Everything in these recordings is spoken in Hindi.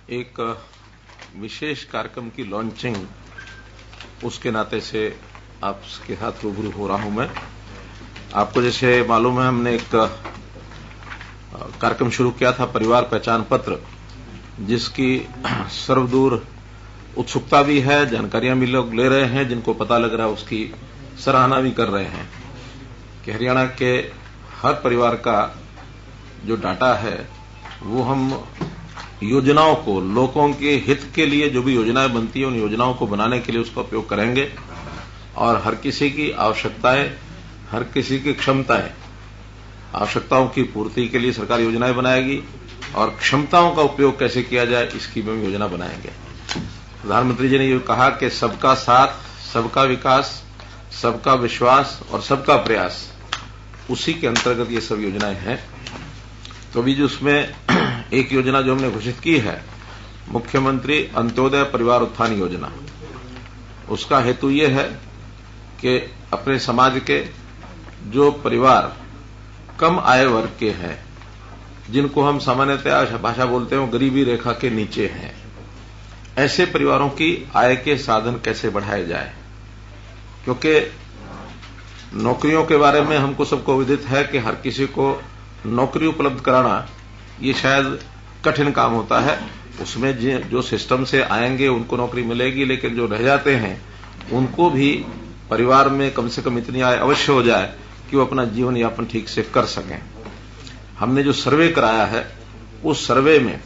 एक विशेष कार्यक्रम की लॉन्चिंग उसके नाते से आपके साथ रूबरू हो रहा हूं मैं। आपको जैसे मालूम है, हमने एक कार्यक्रम शुरू किया था, परिवार पहचान पत्र, जिसकी सर्वदूर उत्सुकता भी है, जानकारियां भी लोग ले रहे हैं, जिनको पता लग रहा है उसकी सराहना भी कर रहे हैं कि हरियाणा के हर परिवार का जो डाटा है वो हम योजनाओं को, लोगों के हित के लिए जो भी योजनाएं बनती है उन योजनाओं को बनाने के लिए उसका उपयोग करेंगे और हर किसी की आवश्यकताएं, हर किसी की क्षमताएं, आवश्यकताओं की पूर्ति के लिए सरकार योजनाएं बनाएगी और क्षमताओं का उपयोग कैसे किया जाए इसकी भी योजना बनाएंगे। प्रधानमंत्री जी ने ये कहा कि सबका साथ, सबका विकास, सबका विश्वास और सबका प्रयास, उसी के अंतर्गत ये सब योजनाएं हैं। तो अभी जो उसमें एक योजना जो हमने घोषित की है, मुख्यमंत्री अंत्योदय परिवार उत्थान योजना, उसका हेतु ये है कि अपने समाज के जो परिवार कम आय वर्ग के हैं, जिनको हम सामान्यतः भाषा बोलते हैं वो गरीबी रेखा के नीचे हैं, ऐसे परिवारों की आय के साधन कैसे बढ़ाए जाए। क्योंकि नौकरियों के बारे में हमको सबको विदित है कि हर किसी को नौकरी उपलब्ध कराना ये शायद कठिन काम होता है। उसमें जो सिस्टम से आएंगे उनको नौकरी मिलेगी, लेकिन जो रह जाते हैं उनको भी परिवार में कम से कम इतनी आय अवश्य हो जाए कि वो अपना जीवन यापन ठीक से कर सकें। हमने जो सर्वे कराया है उस सर्वे में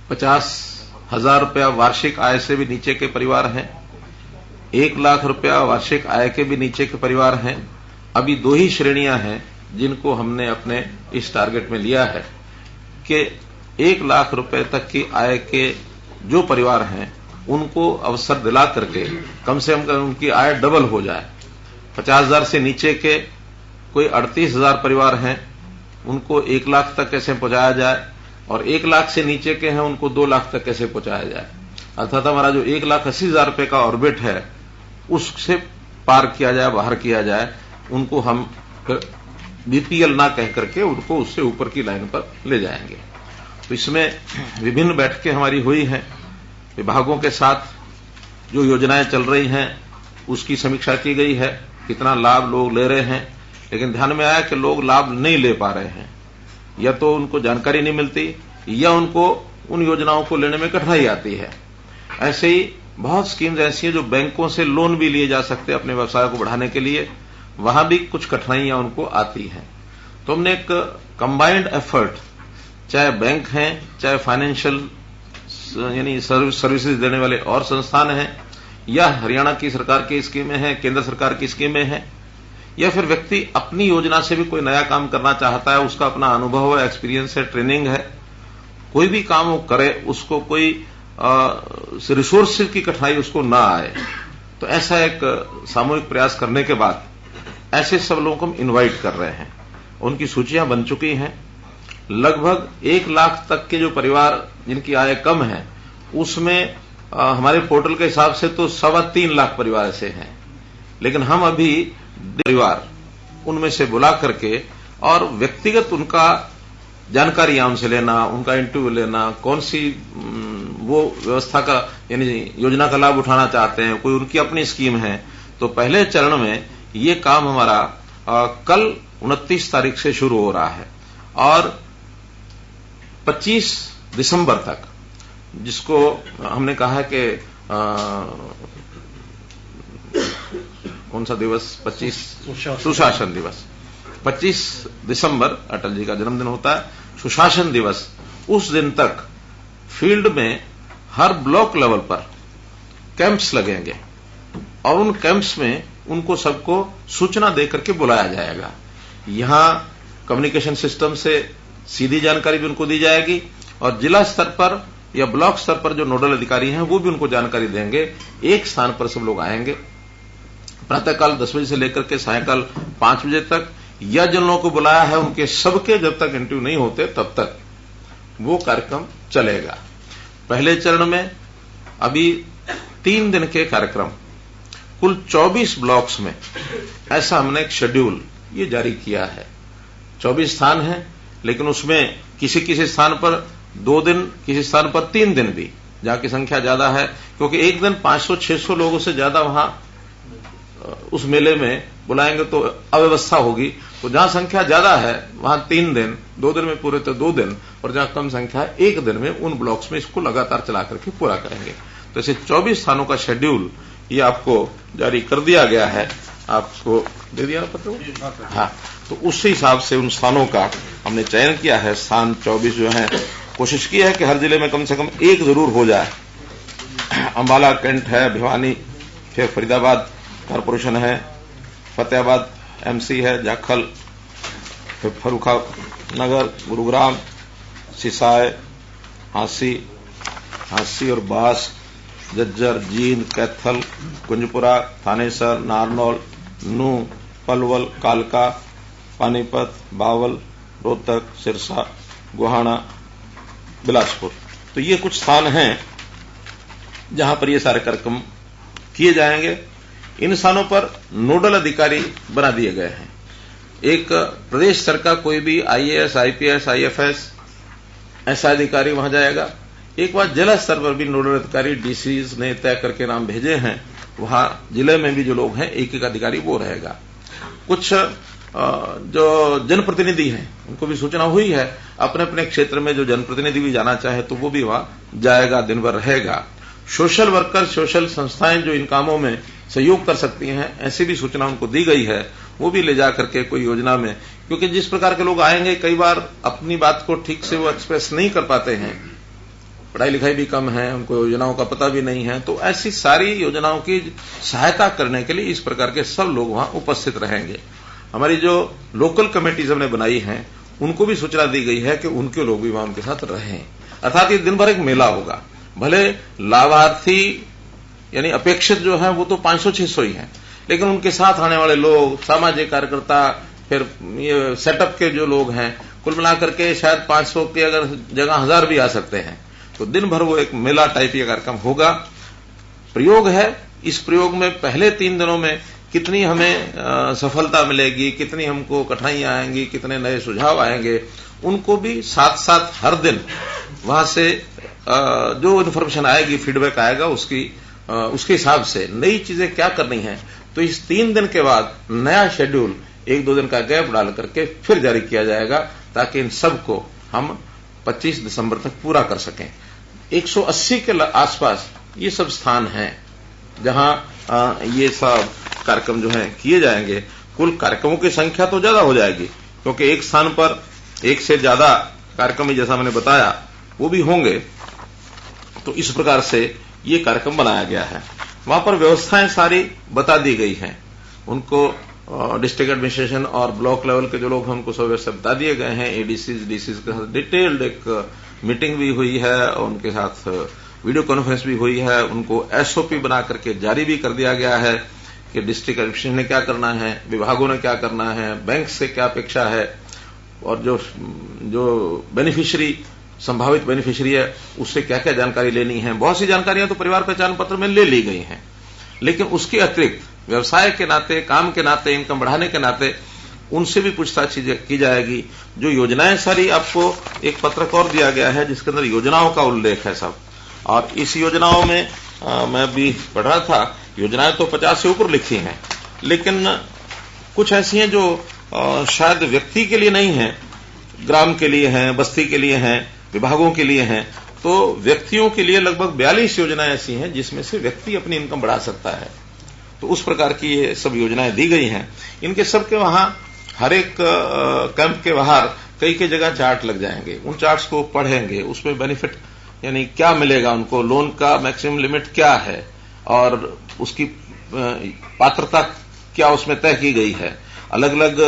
50,000 रुपया वार्षिक आय से भी नीचे के परिवार हैं, 1 लाख रुपया वार्षिक आय के भी नीचे के परिवार हैं। अभी 2 ही श्रेणियां हैं जिनको हमने अपने इस टारगेट में लिया है कि 1 लाख रुपए तक की आय के जो परिवार हैं उनको अवसर दिला करके कम से कम उनकी आय डबल हो जाए। 50,000 से नीचे के कोई 38,000 परिवार हैं, उनको 1 लाख तक कैसे पहुंचाया जाए, और 1 लाख से नीचे के हैं उनको 2 लाख तक कैसे पहुंचाया जाए। अर्थात हमारा जो 1,80,000 रुपए का ऑर्बिट है उससे पार किया जाए, बाहर किया जाए। उनको हम बीपीएल ना कह करके उनको उससे ऊपर की लाइन पर ले जाएंगे। तो इसमें विभिन्न बैठकें हमारी हुई हैं, विभागों के साथ जो योजनाएं चल रही हैं उसकी समीक्षा की गई है, कितना लाभ लोग ले रहे हैं। लेकिन ध्यान में आया कि लोग लाभ नहीं ले पा रहे हैं, या तो उनको जानकारी नहीं मिलती या उनको उन योजनाओं को लेने में कठिनाई आती है। ऐसे ही बहुत स्कीम्स ऐसी हैं जो बैंकों से लोन भी लिए जा सकते हैं अपने व्यवसाय को बढ़ाने के लिए, वहां भी कुछ कठिनाइयां उनको आती हैं। तो हमने एक कंबाइंड एफर्ट, चाहे बैंक हैं, चाहे फाइनेंशियल यानी सर्विसेज देने वाले और संस्थान हैं, या हरियाणा की सरकार की स्कीमें हैं, केंद्र सरकार की स्कीमें हैं, या फिर व्यक्ति अपनी योजना से भी कोई नया काम करना चाहता है, उसका अपना अनुभव है, एक्सपीरियंस है, ट्रेनिंग है, कोई भी काम वो करे उसको कोई रिसोर्सेज की कठिनाई उसको ना आए। तो ऐसा एक सामूहिक प्रयास करने के बाद ऐसे सब लोगों को हम इनवाइट कर रहे हैं। उनकी सूचियां बन चुकी हैं। लगभग 1 लाख तक के जो परिवार जिनकी आय कम है उसमें हमारे पोर्टल के हिसाब से तो 3.25 लाख परिवार ऐसे हैं। लेकिन हम अभी परिवार उनमें से बुला करके और व्यक्तिगत उनका जानकारियां उनसे लेना, उनका इंटरव्यू लेना, कौन सी वो व्यवस्था का यानी योजना का लाभ उठाना चाहते हैं, कोई उनकी अपनी स्कीम है। तो पहले चरण में ये काम हमारा कल 29 तारीख से शुरू हो रहा है और 25 दिसंबर तक, जिसको हमने कहा है कि कौन सा दिवस, 25 सुशासन दिवस, 25 दिसंबर अटल जी का जन्मदिन होता है, सुशासन दिवस, उस दिन तक फील्ड में हर ब्लॉक लेवल पर कैंप्स लगेंगे और उन कैंप्स में उनको सबको सूचना देकर के बुलाया जाएगा। यहां कम्युनिकेशन सिस्टम से सीधी जानकारी भी उनको दी जाएगी और जिला स्तर पर या ब्लॉक स्तर पर जो नोडल अधिकारी हैं वो भी उनको जानकारी देंगे। एक स्थान पर सब लोग आएंगे प्रातःकाल 10 बजे से लेकर के सायंकाल 5 बजे तक, या जिन लोगों को बुलाया है उनके सबके जब तक इंटरव्यू नहीं होते तब तक वो कार्यक्रम चलेगा। पहले चरण में अभी 3 दिन के कार्यक्रम, कुल 24 ब्लॉक्स में ऐसा हमने एक शेड्यूल ये जारी किया है। 24 स्थान हैं, लेकिन उसमें किसी किसी स्थान पर 2 दिन, किसी स्थान पर 3 दिन भी, जहां की संख्या ज्यादा है, क्योंकि एक दिन 500-600 लोगों से ज्यादा वहां उस मेले में बुलाएंगे तो अव्यवस्था होगी। तो जहां संख्या ज्यादा है वहां 3 दिन, 2 दिन में पूरे तो 2 दिन, और जहां कम संख्या है 1 दिन में उन ब्लॉक्स में इसको लगातार चला करके पूरा करेंगे। तो ऐसे 24 स्थानों का शेड्यूल ये आपको जारी कर दिया गया है। आपको दे दिया ना पत्र? हाँ, तो उसी हिसाब से उन स्थानों का हमने चयन किया है। स्थान 24 जो है, कोशिश की है कि हर जिले में कम से कम एक जरूर हो जाए। अंबाला कैंट है, भिवानी, फिर फरीदाबाद कॉर्पोरेशन है, फतेहाबाद एमसी है, जाखल, फिर फर्रुखानगर, गुरुग्राम, सिसाई, हांसी और बास, जज्जर, जींद, कैथल, कुंजपुरा, थानेसर, नारनौल, नूंह, पलवल, कालका, पानीपत, बावल, रोहतक, सिरसा, गोहाना, बिलासपुर। तो ये कुछ स्थान हैं जहां पर ये सारे कार्यक्रम किए जाएंगे। इन स्थानों पर नोडल अधिकारी बना दिए गए हैं। एक प्रदेश स्तर का कोई भी आईएएस, आईपीएस, आईएफएस ऐसा अधिकारी वहां जाएगा। एक बार जिला स्तर पर भी नोडल अधिकारी डीसीज ने तय करके नाम भेजे हैं, वहां जिले में भी जो लोग हैं एक एक अधिकारी वो रहेगा। कुछ जो जनप्रतिनिधि हैं उनको भी सूचना हुई है, अपने अपने क्षेत्र में जो जनप्रतिनिधि भी जाना चाहे तो वो भी वहां जाएगा, दिन भर रहेगा। सोशल वर्कर, सोशल संस्थाएं जो इन कामों में सहयोग कर सकती हैं, ऐसी भी सूचना उनको दी गई है, वो भी ले जा करके कोई योजना में, क्योंकि जिस प्रकार के लोग आएंगे कई बार अपनी बात को ठीक से वो एक्सप्रेस नहीं कर पाते हैं, पढ़ाई लिखाई भी कम है, उनको योजनाओं का पता भी नहीं है, तो ऐसी सारी योजनाओं की सहायता करने के लिए इस प्रकार के सब लोग वहां उपस्थित रहेंगे। हमारी जो लोकल कमेटीज हमने बनाई हैं उनको भी सूचना दी गई है कि उनके लोग भी वहां उनके साथ रहें। अर्थात ये दिन भर एक मेला होगा। भले लाभार्थी यानी अपेक्षित जो है वो तो 500-600 ही हैं, लेकिन उनके साथ आने वाले लोग, सामाजिक कार्यकर्ता, फिर ये सेटअप के जो लोग हैं, कुल मिलाकर के शायद 500 के अगर जगह 1000 भी आ सकते हैं। तो दिन भर वो एक मेला टाइप ये कार्यक्रम होगा। प्रयोग है, इस प्रयोग में पहले 3 दिनों में कितनी हमें सफलता मिलेगी, कितनी हमको कठिनाइयां आएंगी, कितने नए सुझाव आएंगे, उनको भी साथ साथ हर दिन वहां से जो इन्फॉर्मेशन आएगी, फीडबैक आएगा, उसके हिसाब से नई चीजें क्या करनी है। तो इस 3 दिन के बाद नया शेड्यूल 1-2 दिन का गैप डाल करके फिर जारी किया जाएगा, ताकि इन सबको हम 25 दिसंबर तक पूरा कर सकें। 180 के आसपास ये सब स्थान हैं जहां ये सब कार्यक्रम जो है किए जाएंगे। कुल कार्यक्रमों की संख्या तो ज्यादा हो जाएगी, क्योंकि एक स्थान पर एक से ज्यादा कार्यक्रम, जैसा मैंने बताया, वो भी होंगे। तो इस प्रकार से ये कार्यक्रम बनाया गया है। वहां पर व्यवस्थाएं सारी बता दी गई हैं, उनको डिस्ट्रिक्ट एडमिनिस्ट्रेशन और ब्लॉक लेवल के जो लोग हैं उनको सब व्यवस्था बता दिए गए हैं। एडीसीज, डीसीज के साथ डिटेल्ड एक मीटिंग भी हुई है और उनके साथ वीडियो कॉन्फ्रेंस भी हुई है। उनको एसओपी बना करके जारी भी कर दिया गया है कि डिस्ट्रिक्ट एडमिनिस्ट्रेशन ने क्या करना है, विभागों ने क्या करना है, बैंक से क्या अपेक्षा है, और जो बेनिफिशियरी, संभावित बेनिफिशियरी है, उससे क्या क्या जानकारी लेनी है। बहुत सी जानकारियां तो परिवार पहचान पत्र में ले ली गई हैं, लेकिन उसके अतिरिक्त व्यवसाय के नाते, काम के नाते, इनकम बढ़ाने के नाते उनसे भी पूछताछ की जाएगी। जो योजनाएं सारी, आपको एक पत्रक और दिया गया है जिसके अंदर योजनाओं का उल्लेख है सब, और इस योजनाओं में मैं भी पढ़ रहा था, योजनाएं तो 50 से ऊपर लिखी हैं, लेकिन कुछ ऐसी हैं जो शायद व्यक्ति के लिए नहीं है, ग्राम के लिए हैं, बस्ती के लिए हैं, विभागों के लिए हैं। तो व्यक्तियों के लिए लगभग 42 योजनाएं ऐसी हैं जिसमें से व्यक्ति अपनी इनकम बढ़ा सकता है। तो उस प्रकार की ये सब योजनाएं दी गई हैं। इनके सबके वहां हर एक कैंप के बाहर कई जगह चार्ट लग जाएंगे। उन चार्ट्स को पढ़ेंगे, उसमें बेनिफिट यानी क्या मिलेगा उनको, लोन का मैक्सिमम लिमिट क्या है और उसकी पात्रता क्या उसमें तय की गई है। अलग अलग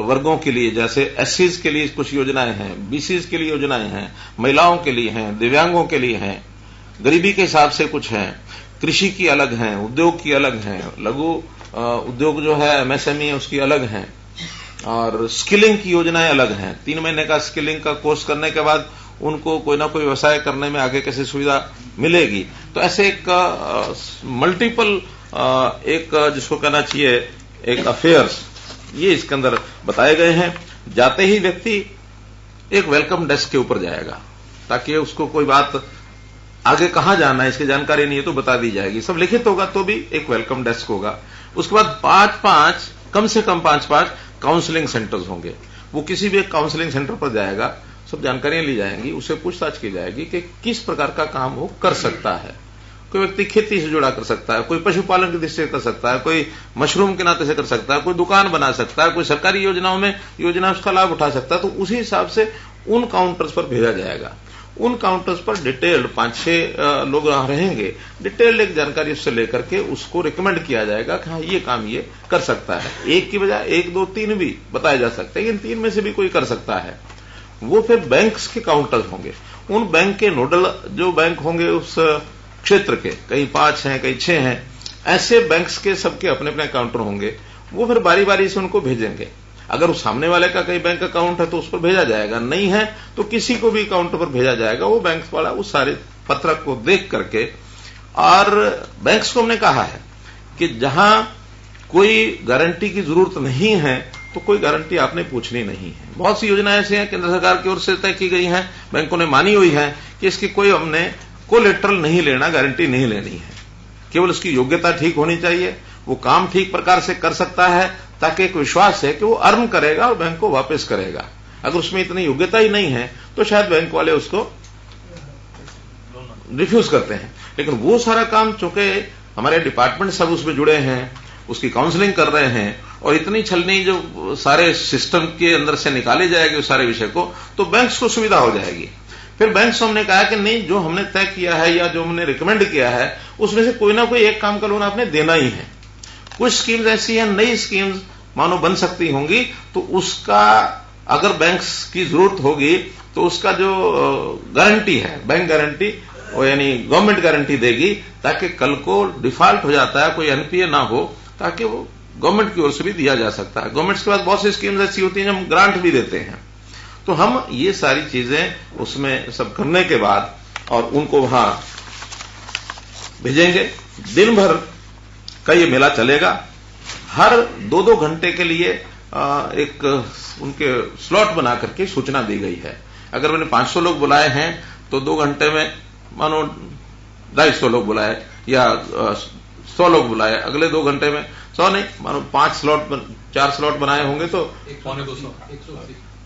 वर्गों के लिए, जैसे एससीज के लिए कुछ योजनाएं हैं, बीसीज के लिए योजनाएं हैं, महिलाओं के लिए हैं, दिव्यांगों के लिए हैं, गरीबी के हिसाब से कुछ हैं, कृषि की अलग हैं, उद्योग की अलग हैं, लघु उद्योग जो है एमएसएमई है उसकी अलग हैं, और स्किलिंग की योजनाएं अलग हैं। 3 महीने का स्किलिंग का कोर्स करने के बाद उनको कोई ना कोई व्यवसाय करने में आगे कैसे सुविधा मिलेगी। तो ऐसे एक मल्टीपल एक जिसको कहना चाहिए एक अफेयर्स, ये इसके अंदर बताए गए हैं। जाते ही व्यक्ति एक वेलकम डेस्क के ऊपर जाएगा, ताकि उसको कोई बात आगे कहां जाना है इसकी जानकारी नहीं है तो बता दी जाएगी। सब लिखित होगा तो भी एक वेलकम डेस्क होगा। उसके बाद 5-5 कम से कम 5-5 काउंसलिंग सेंटर्स होंगे। वो किसी भी एक काउंसलिंग सेंटर पर जाएगा, सब जानकारियां ली जाएंगी, उससे पूछताछ की जाएगी कि किस प्रकार का काम वो कर सकता है। कोई व्यक्ति खेती से जुड़ा कर सकता है, कोई पशुपालन की दृष्टि से कर सकता है, कोई मशरूम के नाते से कर सकता है, कोई दुकान बना सकता है, कोई सरकारी योजनाओं में योजना उसका लाभ उठा सकता है। तो उसी हिसाब से उन काउंटर्स पर भेजा जाएगा। उन काउंटर्स पर डिटेल्ड 5-6 लोग रहेंगे, डिटेल्ड एक जानकारी उससे लेकर के उसको रिकमेंड किया जाएगा कि हाँ ये काम ये कर सकता है। एक की बजाय 1, 2, 3 भी बताया जा सकता है, इन 3 में से भी कोई कर सकता है। वो फिर बैंक्स के काउंटर्स होंगे। उन बैंक के नोडल जो बैंक होंगे उस क्षेत्र के, कहीं 5 हैं कहीं 6 हैं, ऐसे बैंक्स के सबके अपने अपने काउंटर होंगे। वो फिर बारी बारी से उनको भेजेंगे। अगर उस सामने वाले का कहीं बैंक अकाउंट है तो उस पर भेजा जाएगा, नहीं है तो किसी को भी काउंटर पर भेजा जाएगा। वो बैंक वाला उस सारे पत्रक को देख करके, और बैंक्स को हमने कहा है कि जहां कोई गारंटी की जरूरत नहीं है तो कोई गारंटी आपने पूछनी नहीं है। बहुत सी योजनाएं ऐसी हैं केंद्र सरकार की ओर से तय की गई हैं, बैंकों ने मानी हुई है कि इसकी कोई हमने कोलेटरल नहीं लेना, गारंटी नहीं लेनी है। केवल उसकी योग्यता ठीक होनी चाहिए, वो काम ठीक प्रकार से कर सकता है, ताकि एक विश्वास है कि वो अर्न करेगा और बैंक को वापस करेगा। अगर उसमें इतनी योग्यता ही नहीं है तो शायद बैंक वाले उसको रिफ्यूज करते हैं। लेकिन वो सारा काम चूंकि हमारे डिपार्टमेंट सब उसमें जुड़े हैं, उसकी काउंसलिंग कर रहे हैं, और इतनी छलनी जो सारे सिस्टम के अंदर से निकाली जाएगी उस सारे विषय को, तो बैंक्स को सुविधा हो जाएगी। फिर बैंक्स को हमने कहा कि नहीं, जो हमने तय किया है या जो हमने रिकमेंड किया है उसमें से कोई ना कोई एक काम का लोन आपने देना ही है। कुछ स्कीम्स ऐसी हैं, नई स्कीम्स मानो बन सकती होंगी, तो उसका अगर बैंक्स की जरूरत होगी तो उसका जो गारंटी है, बैंक गारंटी, वो यानी गवर्नमेंट गारंटी देगी, ताकि कल को डिफॉल्ट हो जाता है कोई एनपीए ना हो, ताकि वो गवर्नमेंट की ओर से भी दिया जा सकता है। गवर्नमेंट के पास बहुत सी स्कीम्स ऐसी होती हैं जो हम ग्रांट भी देते हैं। तो हम ये सारी चीजें उसमें सब करने के बाद और उनको वहां भेजेंगे। दिन भर का ये मेला चलेगा। हर 2-2 घंटे के लिए एक उनके स्लॉट बना करके सूचना दी गई है। अगर मैंने 500 लोग बुलाए हैं तो 2 घंटे में मानो 250 लोग बुलाए या 100 लोग बुलाए, अगले 2 घंटे में 100 नहीं, मानो 4 स्लॉट बनाए होंगे तो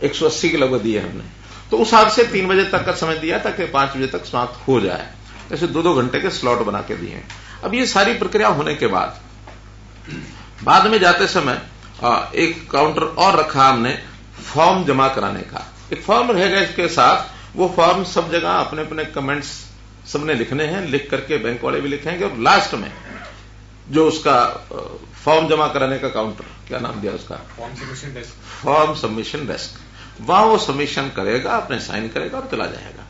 180 के लगभग दिए हमने। तो उस हिसाब से 3 बजे तक का समय दिया ताकि 5 बजे तक समाप्त हो जाए। ऐसे 2-2 घंटे के स्लॉट बना के दिए। अब ये सारी प्रक्रिया होने के बाद में जाते समय एक काउंटर और रखा हमने फॉर्म जमा कराने का। एक फॉर्म रहेगा इसके साथ, वो फॉर्म सब जगह अपने अपने कमेंट्स सबने लिखने हैं, लिख करके बैंक वाले भी लिखेंगे, और लास्ट में जो उसका फॉर्म जमा कराने का काउंटर, क्या नाम दिया उसका, फॉर्म सबमिशन डेस्क, वहां वो सबमिशन करेगा, अपने साइन करेगा और चला जाएगा।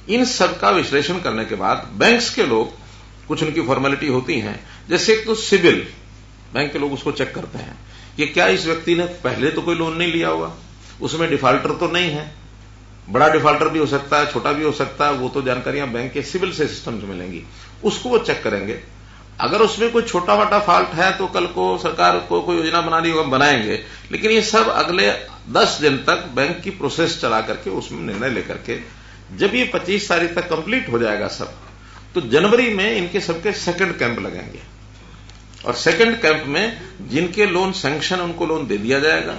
इन सब का विश्लेषण करने के बाद बैंक्स के लोग, कुछ उनकी फॉर्मेलिटी होती हैं, जैसे एक तो सिबिल, बैंक के लोग उसको चेक करते हैं कि क्या इस व्यक्ति ने पहले तो कोई लोन नहीं लिया होगा, उसमें डिफॉल्टर तो नहीं है, बड़ा डिफॉल्टर भी हो सकता है, छोटा भी हो सकता है, वो तो जानकारियां बैंक के सिविल से सिस्टम से मिलेंगी, उसको वो चेक करेंगे। अगर उसमें कोई छोटा मोटा फॉल्ट है तो कल को सरकार को कोई योजना बनानी होगा, बनाएंगे। लेकिन ये सब अगले 10 दिन तक बैंक की प्रोसेस चला करके उसमें निर्णय लेकर के, जब ये 25 तारीख तक कंप्लीट हो जाएगा सब, तो जनवरी में इनके सबके सेकंड कैंप लगेंगे, और सेकंड कैंप में जिनके लोन सैंक्शन उनको लोन दे दिया जाएगा,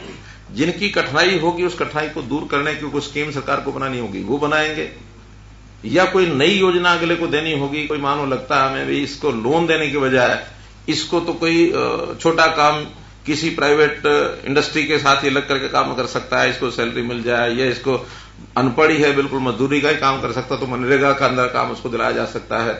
जिनकी कठिनाई होगी उस कठिनाई को दूर करने की कोई स्कीम सरकार को बनानी होगी वो बनाएंगे, या कोई नई योजना अगले को देनी होगी। कोई मानो लगता है हमें भी इसको लोन देने के बजाय इसको तो कोई छोटा काम किसी प्राइवेट इंडस्ट्री के साथ ये लग करके काम कर सकता है, इसको सैलरी मिल जाए, या इसको अनपढ़ ही है बिल्कुल मजदूरी का ही काम कर सकता है तो मनरेगा का अंदर काम उसको दिलाया जा सकता है।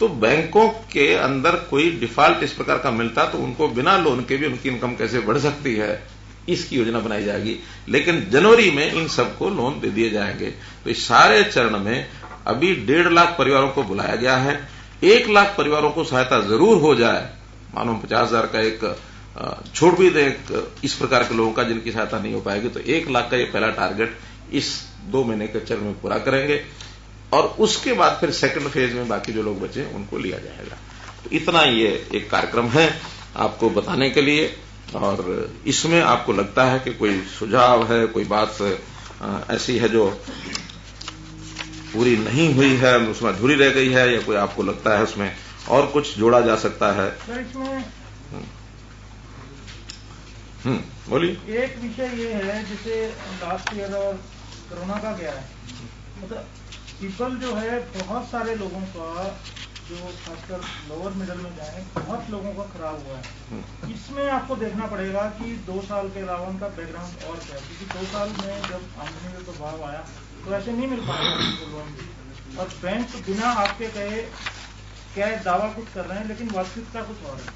तो बैंकों के अंदर कोई डिफॉल्ट इस प्रकार का मिलता तो उनको बिना लोन के भी उनकी इनकम कैसे बढ़ सकती है, इसकी योजना बनाई जाएगी। लेकिन जनवरी में इन सबको लोन दे दिए जाएंगे। तो इस सारे चरण में अभी 1.5 लाख परिवारों को बुलाया गया है। 1 लाख परिवारों को सहायता जरूर हो जाए, मानो 50,000 का एक छोड़ भी दे इस प्रकार के लोगों का जिनकी सहायता नहीं हो पाएगी, तो 1 लाख का ये पहला टारगेट इस 2 महीने के चरण में पूरा करेंगे, और उसके बाद फिर सेकंड फेज में बाकी जो लोग बचे उनको लिया जाएगा। तो इतना ये एक कार्यक्रम है आपको बताने के लिए। और इसमें आपको लगता है कि कोई सुझाव है, कोई बात ऐसी है जो पूरी नहीं हुई है, उसमें अधूरी रह गई है, या कोई आपको लगता है उसमें और कुछ जोड़ा जा सकता है? बोलिए। एक विषय ये है जैसे लास्ट ईयर और कोरोना का गया है, मतलब पीपल जो है बहुत सारे लोगों का जो खासकर लोअर मिडिल में जाए बहुत लोगों का खराब हुआ है। इसमें आपको देखना पड़ेगा कि 2 साल के अलावा उनका बैकग्राउंड और क्या है, क्योंकि 2 साल में जब आमदनी में प्रभाव आया तो ऐसे नहीं मिल पाएगा उनको लोन, और बैंक बिना आपके कहे क्या दावा कुछ कर रहे हैं लेकिन वास्तविकता कुछ और है।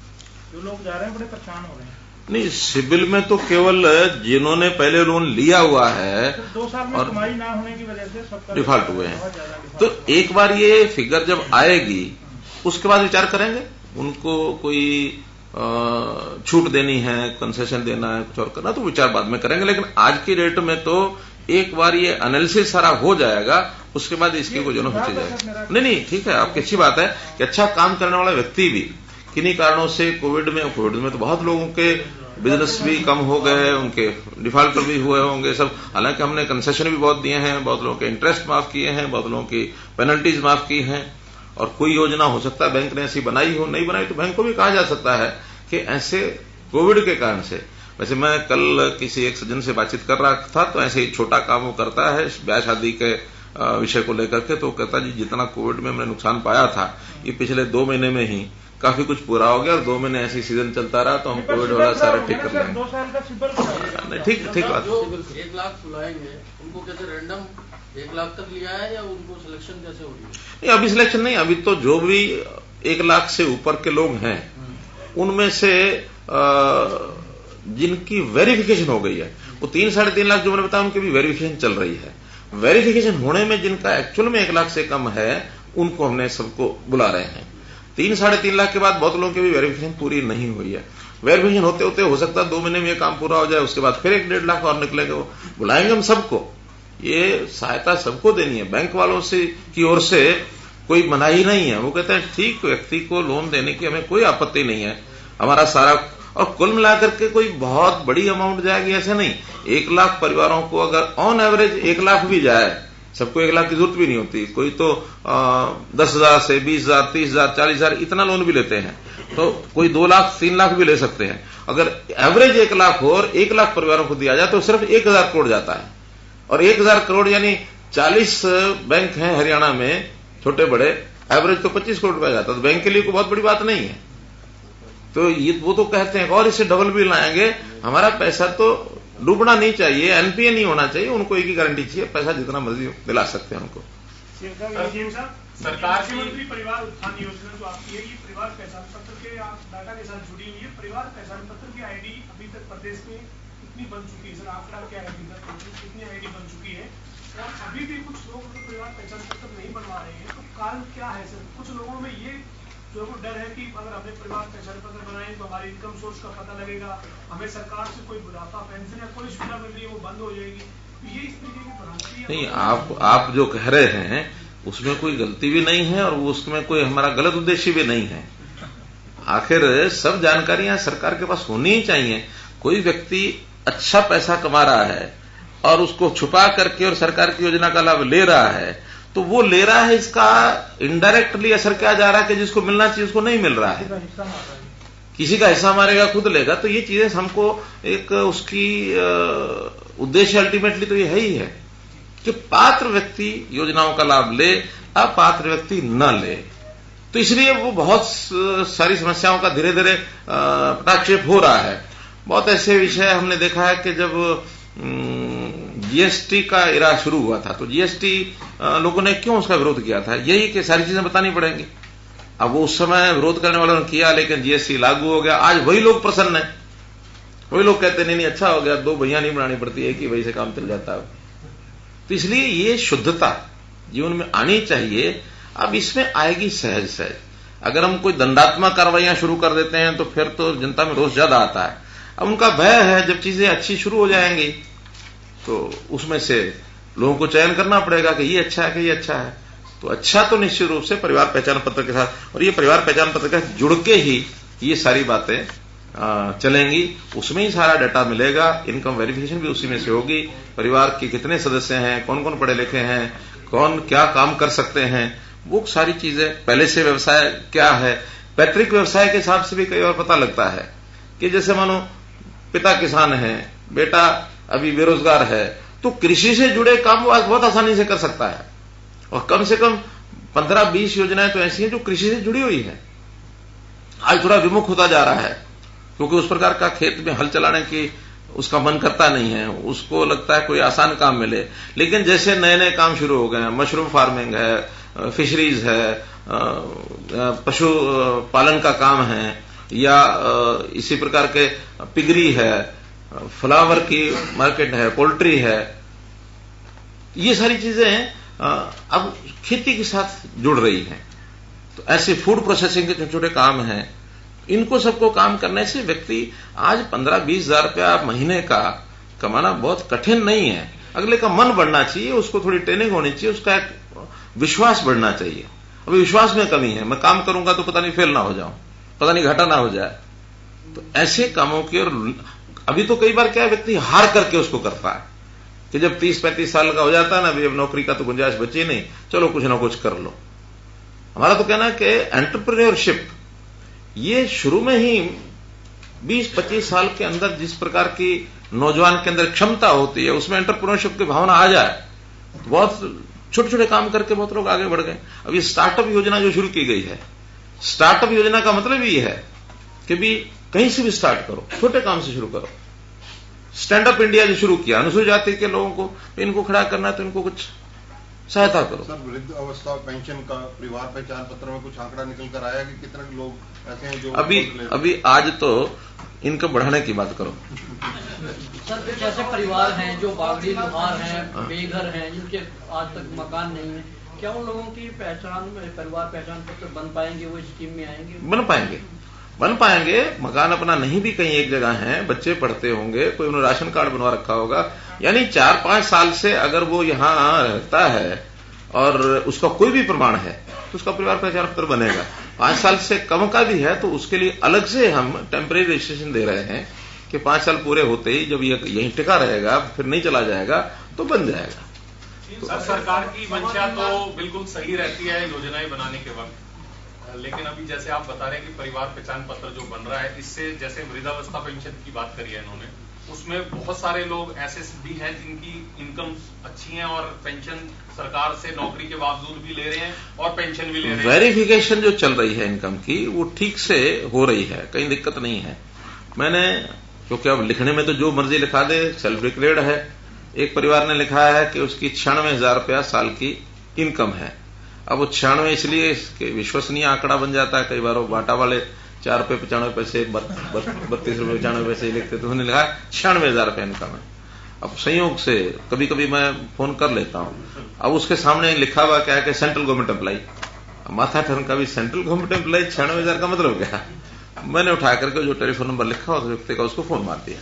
जो लोग जा रहे हैं बड़े परेशान हो रहे हैं। नहीं, सिविल में तो केवल जिन्होंने पहले लोन लिया हुआ है 2 साल में कमाई ना होने की वजह से सबका डिफॉल्ट हुए हैं, तो एक बार ये फिगर जब आएगी उसके बाद विचार करेंगे उनको कोई छूट देनी है, कंसेशन देना है, कुछ और करना, तो विचार बाद में करेंगे। लेकिन आज की डेट में तो एक बार ये एनालिसिस सारा हो जाएगा, उसके बाद इसकी कोई जरूरत होती जाएगी। नहीं, ठीक है, आपकी अच्छी बात है कि अच्छा काम करने वाला व्यक्ति भी किन्हीं कारणों से कोविड में तो बहुत लोगों के बिजनेस भी कम हो गए, उनके डिफॉल्ट भी हुए होंगे सब। हालांकि हमने कंसेशन भी बहुत दिए हैं, बहुत लोगों के इंटरेस्ट माफ किए हैं, बहुत लोगों की पेनल्टीज माफ की हैं, और कोई योजना हो सकता है बैंक ने ऐसी बनाई हो, नहीं बनाई तो बैंक को भी कहा जा सकता है कि ऐसे कोविड के कारण से। वैसे मैं कल किसी एक सज्जन से बातचीत कर रहा था, तो ऐसे ही छोटा काम वो करता है ब्याह शादी के विषय को लेकर के, तो कहता जी जितना कोविड में हमने नुकसान पाया था ये पिछले 2 महीने में ही काफी कुछ पूरा हो गया, और 2 महीने ऐसी सीजन चलता रहा तो हम कोविड वाला सारा ठीक कर लेंगे। 2 साल का सिबिल ठीक बात। 1 लाख खुलाएंगे उनको कैसे रैंडम 1 लाख तक लिया है या उनको सिलेक्शन कैसे हो रही है? नहीं, अभी सिलेक्शन नहीं, अभी तो जो भी 1 लाख से ऊपर के लोग हैं उनमें से जिनकी वेरिफिकेशन हो गई है वो 3-3.5 लाख जो मैंने बताया उनकी भी वेरिफिकेशन चल रही है। वेरिफिकेशन होने में जिनका एक्चुअल में 1 लाख से कम है उनको हमने सबको बुला रहे हैं। 3-3.5 लाख के बाद बहुत लोगों की भी वेरिफिकेशन पूरी नहीं हुई है। वेरिफिकेशन होते होते हो सकता है 2 महीने में ये काम पूरा हो जाए, उसके बाद फिर 1-1.5 लाख और निकलेंगे। वो बुलाएंगे हम सबको, ये सहायता सबको देनी है। बैंक वालों से की ओर से कोई मनाही नहीं है, वो कहते हैं ठीक व्यक्ति को लोन देने की हमें कोई आपत्ति नहीं है, हमारा सारा, और कुल मिलाकर के कोई बहुत बड़ी अमाउंट जाएगी ऐसे नहीं। 1 लाख परिवारों को अगर ऑन एवरेज 1 लाख भी जाए, सबको 1 लाख की जरूरत भी नहीं होती, कोई तो 10,000 से 20,000, 30,000, 40,000 इतना लोन भी लेते हैं, तो कोई 2 लाख 3 लाख भी ले सकते हैं। अगर एवरेज 1 लाख हो और 1 लाख परिवारों को दिया जाए तो सिर्फ 1,000 करोड़ जाता है, और 1,000 करोड़ यानी 40 बैंक हैं हरियाणा में छोटे बड़े, एवरेज तो 25 करोड़ रुपया जाता है, तो बैंक के लिए कोई बहुत बड़ी बात नहीं है। तो ये वो तो कहते हैं और इससे डबल भी लाएंगे, हमारा पैसा तो डूबना नहीं चाहिए, एनपीए नहीं होना चाहिए, उनको एक ही गारंटी चाहिए, पैसा जितना मर्जी दिला सकते हैं उनको। सरकार की मंत्री परिवार उत्थान योजना जो आपकी है, ये परिवार पहचान पत्र के डाटा के साथ जुड़ी हुई है। परिवार पहचान पत्र की आईडी अभी तक प्रदेश में कितनी बन चुकी है सर? आंकड़ा क्या है, कितनी आईडी बन चुकी है, और अभी भी कुछ लोग परिवार पहचान पत्र नहीं बनवा रहे हैं, तो कारण क्या है सर? कुछ लोगों में ये जो डर है कि अगर अपने परिवार पहचान पत्र बनाए तो हमारे इनकम सोर्स का पता लगेगा, हमें सरकार से कोई बुढ़ापा पेंशन या कोई सुविधा मिल रही है वो बंद हो जाएगी, तो ये इस तरीके की भ्रांति है। नहीं, आप जो कह रहे हैं उसमें कोई गलती भी नहीं है और उसमें कोई हमारा गलत उद्देश्य भी नहीं है। आखिर सब जानकारियां सरकार के पास होनी ही चाहिए। कोई व्यक्ति अच्छा पैसा कमा रहा है और उसको छुपा करके और सरकार की योजना का लाभ ले रहा है, तो वो ले रहा है, इसका इनडायरेक्टली असर क्या जा रहा है कि जिसको मिलना चाहिए उसको नहीं मिल रहा है, किसी का हिस्सा मारेगा खुद लेगा। तो ये चीजें हमको एक उसकी उद्देश्य अल्टीमेटली तो ये है ही है कि पात्र व्यक्ति योजनाओं का लाभ ले, अपात्र व्यक्ति न ले। तो इसलिए वो बहुत सारी समस्याओं का धीरे धीरे पटाक्षेप हो रहा है। बहुत ऐसे विषय हमने देखा है कि जब जीएसटी का इरा शुरू हुआ था तो जीएसटी लोगों ने क्यों उसका विरोध किया था, यही कि सारी चीजें बतानी पड़ेंगी। अब वो उस समय विरोध करने वालों ने किया, लेकिन जीएसटी लागू हो गया। आज वही लोग प्रसन्न है, वही लोग कहते नहीं अच्छा हो गया, 2 भैया नहीं बनानी पड़ती, एक ही वही से काम चल जाता है। तो इसलिए ये शुद्धता जीवन में आनी चाहिए। अब इसमें आएगी सहज सहज। अगर हम कोई दंडात्मक कार्रवाइयां शुरू कर देते हैं तो फिर तो जनता में रोष ज्यादा आता है। अब उनका भय है जब चीजें अच्छी शुरू हो जाएंगी तो उसमें से लोगों को चयन करना पड़ेगा कि ये अच्छा है कि ये अच्छा है। तो अच्छा तो निश्चित रूप से परिवार पहचान पत्र के साथ, और ये परिवार पहचान पत्र के साथ जुड़ के ही ये सारी बातें चलेंगी, उसमें ही सारा डाटा मिलेगा। इनकम वेरिफिकेशन भी उसी में से होगी, परिवार के कितने सदस्य हैं, कौन कौन पढ़े लिखे हैं, कौन क्या काम कर सकते हैं, वो सारी चीजें, पहले से व्यवसाय क्या है, पैतृक व्यवसाय के हिसाब से भी कई बार पता लगता है कि जैसे मानो पिता किसान है, बेटा अभी बेरोजगार है, तो कृषि से जुड़े काम वो बहुत आसानी से कर सकता है। और कम से कम 15-20 योजनाएं तो ऐसी हैं जो कृषि से जुड़ी हुई है। आज थोड़ा विमुख होता जा रहा है क्योंकि उस प्रकार का खेत में हल चलाने की उसका मन करता नहीं है, उसको लगता है कोई आसान काम मिले। लेकिन जैसे नए नए काम शुरू हो गए हैं, मशरूम फार्मिंग है, फिशरीज है, पशु पालन का काम है, या इसी प्रकार के पिगरी है, फ्लावर की मार्केट है, पोल्ट्री है, ये सारी चीजें अब खेती के साथ जुड़ रही हैं। तो ऐसे फूड प्रोसेसिंग के छोटे छोटे काम हैं, इनको सबको काम करने से व्यक्ति आज 15-20 हजार रुपया महीने का कमाना बहुत कठिन नहीं है। अगले का मन बढ़ना चाहिए, उसको थोड़ी ट्रेनिंग होनी चाहिए, उसका एक विश्वास बढ़ना चाहिए। अभी विश्वास में कमी है, मैं काम करूंगा तो पता नहीं फेल ना हो जाऊं, पता नहीं घाटा ना हो जाए। तो ऐसे कामों की, और अभी तो कई बार क्या है, व्यक्ति हार करके उसको करता है कि जब 30-35 साल का हो जाता है ना, अभी अब नौकरी का तो गुंजाइश बची नहीं, चलो कुछ ना कुछ कर लो। हमारा तो कहना है कि एंटरप्रेन्योरशिप ये शुरू में ही 20-25 साल के अंदर जिस प्रकार की नौजवान के अंदर क्षमता होती है, उसमें एंटरप्रेन्योरशिप की भावना आ जाए तो बहुत छोटे छोटे काम करके बहुत लोग आगे बढ़ गए। अब ये स्टार्टअप योजना जो शुरू की गई है, स्टार्टअप योजना का मतलब ये है कि भी कहीं से भी स्टार्ट करो, छोटे काम से शुरू करो। स्टैंड अप इंडिया जो शुरू किया, अनुसूचित जाति के लोगों को इनको खड़ा करना है तो इनको कुछ सहायता करो। सर, वृद्ध अवस्था पेंशन का परिवार पहचान पत्र में कुछ आंकड़ा निकल कर आया कि कितने लोग ऐसे हैं जो अभी आज तो इनको बढ़ाने की बात करो। सर, कुछ ऐसे परिवार हैं जो बागड़ी लोहार हैं, बेघर हैं, जिनके आज तक मकान नहीं है, क्या उन लोगों की पहचान, परिवार पहचान पत्र बन पाएंगे, वो स्कीम में आएंगे? बन पाएंगे। मकान अपना नहीं भी कहीं एक जगह है, बच्चे पढ़ते होंगे, कोई उन्होंने राशन कार्ड बनवा रखा होगा, यानी 4-5 साल से अगर वो यहां रहता है और उसका कोई भी प्रमाण है तो उसका परिवार पहचान पत्र बनेगा। 5 साल से कम का भी है तो उसके लिए अलग से हम टेम्परेरी रजिस्ट्रेशन दे रहे हैं कि 5 साल पूरे होते ही जब ये यहीं टिका रहेगा, फिर नहीं चला जाएगा, तो बन जाएगा। सर, सरकार की मंशा तो बिल्कुल सही रहती है योजनाएं बनाने के वक्त, लेकिन अभी जैसे आप बता रहे हैं कि परिवार पहचान पत्र जो बन रहा है, इससे जैसे वृद्धावस्था पेंशन की बात करी है इन्होंने, उसमें बहुत सारे लोग ऐसे भी हैं जिनकी इनकम अच्छी है और पेंशन सरकार से नौकरी के बावजूद भी ले रहे हैं और पेंशन भी ले रहे हैं। वेरिफिकेशन जो चल रही है इनकम की, वो ठीक से हो रही है, कहीं दिक्कत नहीं है। मैंने, क्योंकि अब लिखने में तो जो मर्जी लिखा दे, सेल्फ डिक्लेयर्ड है। एक परिवार ने लिखा है कि उसकी 96,000 रुपया साल की इनकम है। अब वो 96 इसलिए विश्वसनीय आंकड़ा बन जाता है, कई बार वो बाटा वाले 4 रुपये 95 पैसे 32 रुपये 95 पैसे लिखते, तो उन्होंने लिखा 96,000 रुपये इनकम है। अब संयोग से कभी कभी मैं फोन कर लेता हूं, अब उसके सामने लिखा हुआ क्या है कि सेंट्रल गवर्नमेंट एम्प्लॉई, माथा ठन का भी सेंट्रल गवर्नमेंट एम्प्लॉई 96,000 का मतलब क्या? मैंने उठा करके जो टेलीफोन नंबर लिखा उस व्यक्ति का उसको फोन मार दिया।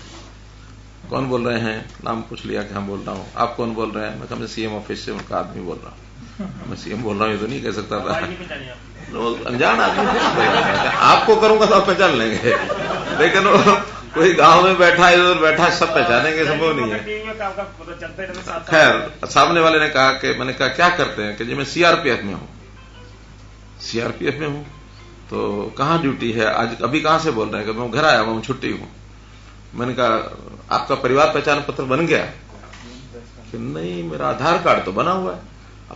कौन बोल रहे हैं? नाम पूछ लिया कि हम बोल रहा हूं। आप कौन बोल रहे हैं? मैं कहा मैं सीएम ऑफिस से उनका आदमी बोल रहा हूं। मैं सीएम बोल रहा हूं ये तो नहीं कह सकता था, अनजान आदमी आपको करूंगा तो आप पहचान लेंगे, लेकिन कोई गांव में बैठा इधर बैठा सब पहचानेंगे संभव नहीं है। खैर, सामने वाले ने कहा कि, मैंने कहा क्या करते हैं? कि जी मैं सीआरपीएफ में हूं। सीआरपीएफ में हूं तो कहां ड्यूटी है आज? अभी कहां से बोल रहे हैं? कि मैं घर आया हुआ हूं, छुट्टी हूं। मैंने कहा आपका परिवार पहचान पत्र बन गया? कि नहीं, मेरा आधार कार्ड तो बना हुआ है,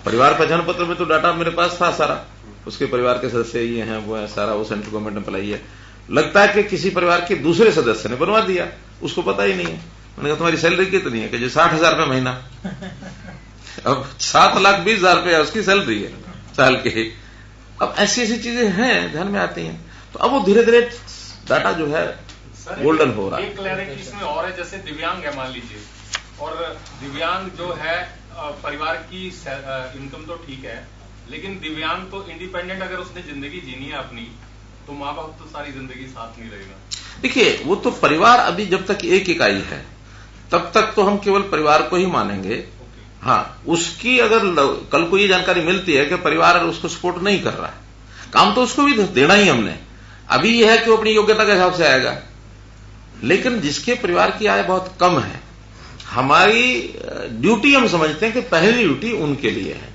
परिवार पहचान पत्र में तो डाटा मेरे पास था सारा, उसके परिवार के सदस्य ये हैं वो है सारा, वो सेंट्रल गवर्नमेंट एम्प्लॉई है। लगता है कि किसी परिवार के दूसरे सदस्य ने बनवा दिया, उसको पता ही नहीं है। मैंने कहा तुम्हारी सैलरी कितनी है? कि जो 60,000 रुपये महीना। अब 7,20,000 रुपये उसकी सैलरी है साल की। अब ऐसी ऐसी चीजें हैं ध्यान में आती हैं, तो अब वो धीरे धीरे डाटा जो है गोल्डन हो रहा है। एक क्लैरिटी इसमें और है, जैसे दिव्यांग है मान लीजिए, और दिव्यांग जो है परिवार की इनकम तो ठीक है, लेकिन दिव्यांग तो इंडिपेंडेंट अगर उसने जिंदगी जीनी है अपनी, तो माँ बाप तो सारी जिंदगी साथ नहीं रहेगा। देखिए, वो तो परिवार अभी जब तक एक इकाई है तब तक तो हम केवल परिवार को ही मानेंगे। हाँ, उसकी अगर कल को ये जानकारी मिलती है कि परिवार उसको सपोर्ट नहीं कर रहा है, काम तो उसको भी देना ही हमने। अभी यह है कि वो अपनी योग्यता के हिसाब से आएगा, लेकिन जिसके परिवार की आय बहुत कम है, हमारी ड्यूटी हम समझते हैं कि पहली ड्यूटी उनके लिए है।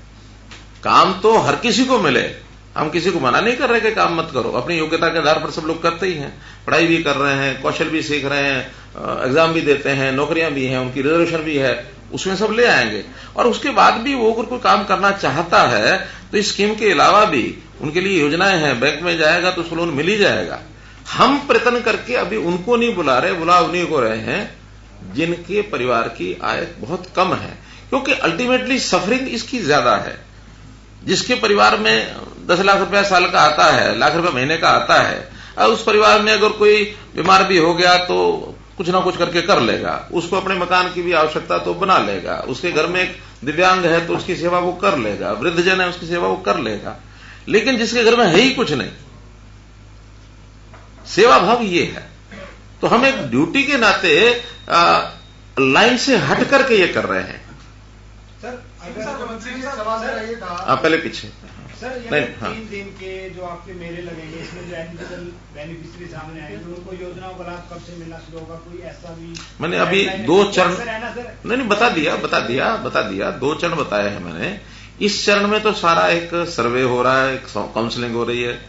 काम तो हर किसी को मिले, हम किसी को मना नहीं कर रहे कि काम मत करो, अपनी योग्यता के आधार पर सब लोग करते ही हैं, पढ़ाई भी कर रहे हैं, कौशल भी सीख रहे हैं, एग्जाम भी देते हैं, नौकरियां भी हैं, उनकी रिजर्वेशन भी है, उसमें सब ले आएंगे। और उसके बाद भी वो अगर कोई काम करना चाहता है तो इस स्कीम के अलावा भी उनके लिए योजनाएं हैं, बैंक में जाएगा तो उसको लोन मिल ही जाएगा। हम प्रयत्न करके अभी उनको नहीं बुला रहे, बुला उन्हीं को रहे हैं जिनके परिवार की आय बहुत कम है, क्योंकि अल्टीमेटली सफरिंग इसकी ज्यादा है। जिसके परिवार में 10 लाख रुपया साल का आता है, लाख रुपया महीने का आता है, और उस परिवार में अगर कोई बीमार भी हो गया तो कुछ ना कुछ करके कर लेगा, उसको अपने मकान की भी आवश्यकता तो बना लेगा, उसके घर में एक दिव्यांग है तो उसकी सेवा वो कर लेगा, वृद्धजन है उसकी सेवा वो कर लेगा। लेकिन जिसके घर में है ही कुछ नहीं, सेवा भाव ये है, तो हम एक ड्यूटी के नाते लाइन से हट करके ये कर रहे हैं। सर पहले पीछे सर ये नहीं, हाँ। 3 दिन के जो आपके मेले लगेंगे, इसमें जो एलिजिबल बेनिफिशियरी सामने आएंगे, उनको योजनाओं का लाभ कब से मिलना शुरू होगा, कोई ऐसा भी? मैंने अभी 2 चरण नहीं बता दिया 2 चरण बताए हैं मैंने। इस चरण में तो सारा एक सर्वे हो रहा है, एक काउंसलिंग हो रही है।